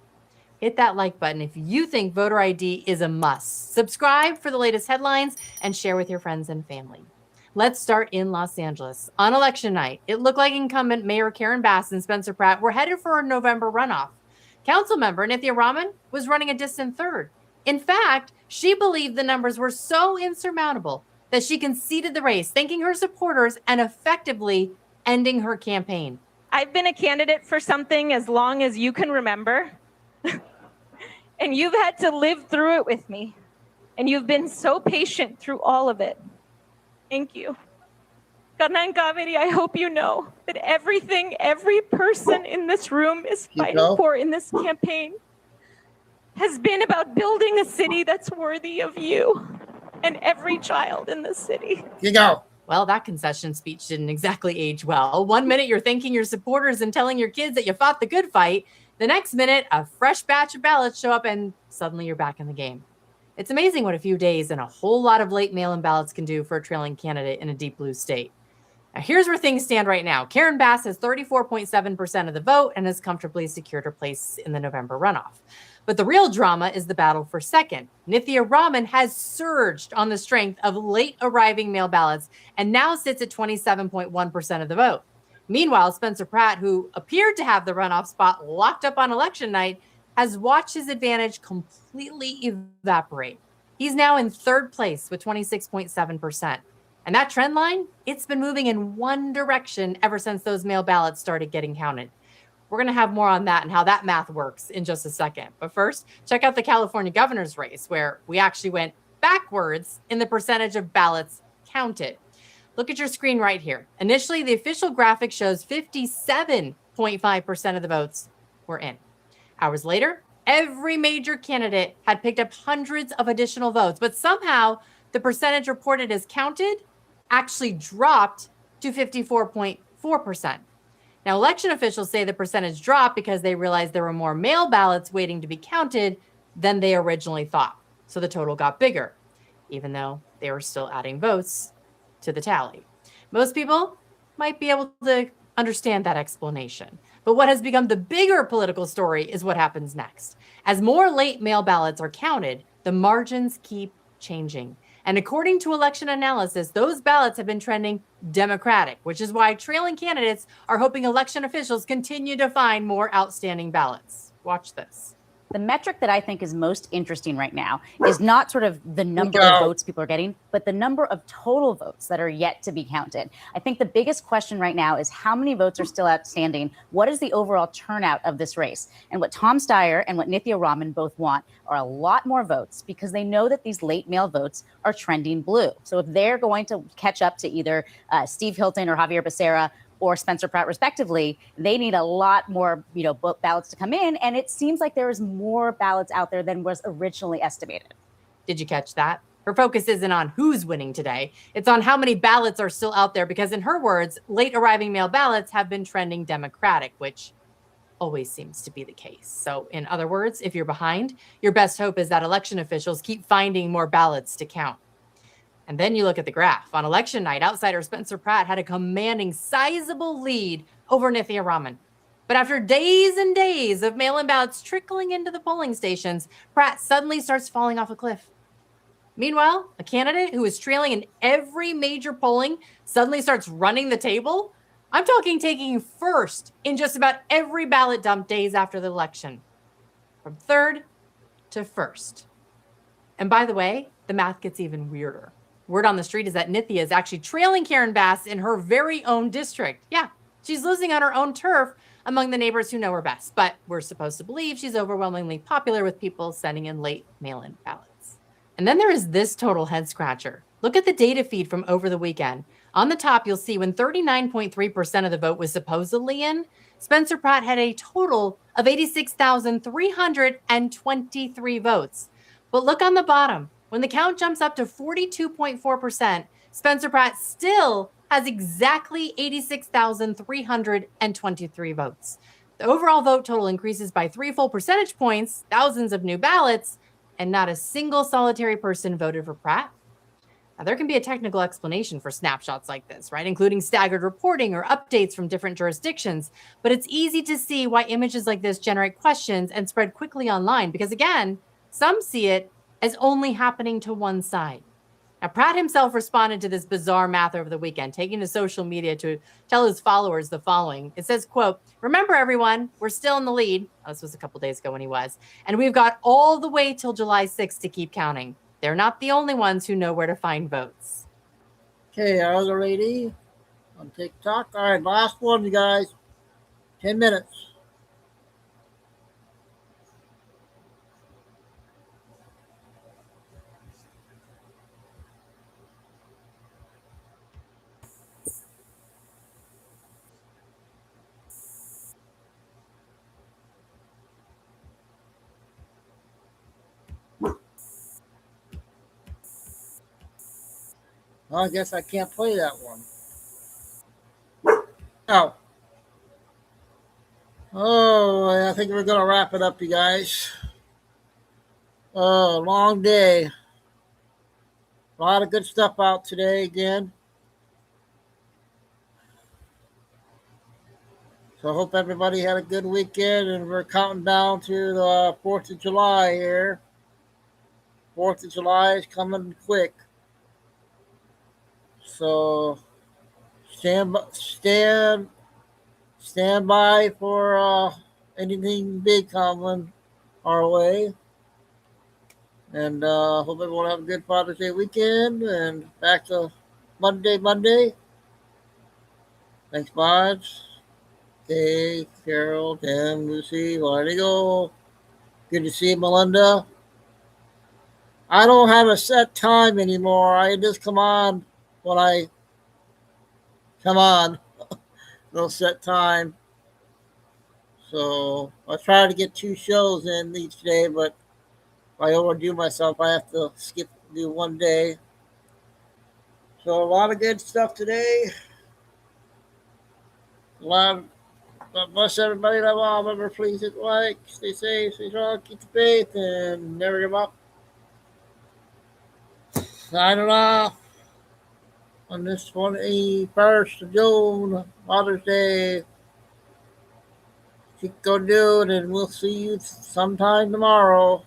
Hit that like button if you think voter ID is a must. Subscribe for the latest headlines and share with your friends and family. Let's start in Los Angeles. On election night, it looked like incumbent Mayor Karen Bass and Spencer Pratt were headed for a November runoff. Councilmember Nithya Raman was running a distant third. In fact, she believed the numbers were so insurmountable that she conceded the race, thanking her supporters and effectively ending her campaign. I've been a candidate for something as long as you can remember. And you've had to live through it with me. And you've been so patient through all of it. Thank you. Kanan Kaveri, I hope you know that everything every person in this room is fighting for in this campaign has been about building a city that's worthy of you and every child in this city. You go. Well, that concession speech didn't exactly age well. One minute you're thanking your supporters and telling your kids that you fought the good fight. The next minute, a fresh batch of ballots show up and suddenly you're back in the game. It's amazing what a few days and a whole lot of late mail-in ballots can do for a trailing candidate in a deep blue state. Now, here's where things stand right now. Karen Bass has 34.7% of the vote and has comfortably secured her place in the November runoff. But the real drama is the battle for second. Nithya Raman has surged on the strength of late arriving mail ballots and now sits at 27.1% of the vote. Meanwhile, Spencer Pratt, who appeared to have the runoff spot locked up on election night, has watched his advantage completely evaporate. He's now in third place with 26.7%. And that trend line, it's been moving in one direction ever since those mail ballots started getting counted. We're going to have more on that and how that math works in just a second. But first, check out the California governor's race, where we actually went backwards in the percentage of ballots counted. Look at your screen right here. Initially, the official graphic shows 57.5% of the votes were in. Hours later, every major candidate had picked up hundreds of additional votes, but somehow the percentage reported as counted actually dropped to 54.4%. Now, election officials say the percentage dropped because they realized there were more mail ballots waiting to be counted than they originally thought. So the total got bigger, even though they were still adding votes to the tally. Most people might be able to understand that explanation. But what has become the bigger political story is what happens next. As more late mail ballots are counted, the margins keep changing. And according to election analysis, those ballots have been trending Democratic, which is why trailing candidates are hoping election officials continue to find more outstanding ballots. Watch this. The metric that I think is most interesting right now is not sort of the number of votes people are getting, but the number of total votes that are yet to be counted. I think the biggest question right now is how many votes are still outstanding? What is the overall turnout of this race? And what Tom Steyer and what Nithya Raman both want are a lot more votes because they know that these late mail votes are trending blue. So if they're going to catch up to either Steve Hilton or Javier Becerra or Spencer Pratt, respectively, they need a lot more, ballots to come in. And it seems like there is more ballots out there than was originally estimated. Did you catch that? Her focus isn't on who's winning today. It's on how many ballots are still out there, because in her words, late arriving mail ballots have been trending Democratic, which always seems to be the case. So in other words, if you're behind, your best hope is that election officials keep finding more ballots to count. And then you look at the graph. On election night, outsider Spencer Pratt had a commanding, sizable lead over Nithya Raman. But after days and days of mail-in ballots trickling into the polling stations, Pratt suddenly starts falling off a cliff. Meanwhile, a candidate who is trailing in every major polling suddenly starts running the table. I'm talking taking first in just about every ballot dump days after the election, from third to first. And by the way, the math gets even weirder. Word on the street is that Nithya is actually trailing Karen Bass in her very own district. Yeah, she's losing on her own turf among the neighbors who know her best, but we're supposed to believe she's overwhelmingly popular with people sending in late mail-in ballots. And then there is this total head scratcher. Look at the data feed from over the weekend. On the top, you'll see when 39.3% of the vote was supposedly in, Spencer Pratt had a total of 86,323 votes. But look on the bottom. When the count jumps up to 42.4%, Spencer Pratt still has exactly 86,323 votes. The overall vote total increases by 3 full percentage points, thousands of new ballots, and not a single solitary person voted for Pratt. Now, there can be a technical explanation for snapshots like this, right? Including staggered reporting or updates from different jurisdictions. But it's easy to see why images like this generate questions and spread quickly online because, again, some see it as only happening to one side. Now, Pratt himself responded to this bizarre math over the weekend, taking to social media to tell his followers the following. It says, quote, "Remember, everyone, we're still in the lead." Oh, this was a couple days ago when he was. "And we've got all the way till July 6th to keep counting. They're not the only ones who know where to find votes." Okay, other lady on TikTok. All right, last one, you guys. 10 minutes. Well, I guess I can't play that one. Oh. Oh, I think we're gonna wrap it up, you guys. Oh, long day. A lot of good stuff out today again. So I hope everybody had a good weekend, and we're counting down to the 4th of July here. 4th of July is coming quick. So stand by for anything big coming our way. And hope everyone have a good Father's Day weekend. And back to Monday. Thanks, Mods. Kay, Carol, Tim, Lucy, Marty go. Good to see you, Melinda. I don't have a set time anymore. I just come on when I come on. No set time. So I try to get 2 shows in each day, but if I overdo myself, I have to do one day. So a lot of good stuff today. A lot of God bless everybody. Love all. Remember, please hit like, stay safe, stay strong, keep the faith, and never give up. Signing off on this 21st of June, Father's Day. Chico dude, and we'll see you sometime tomorrow.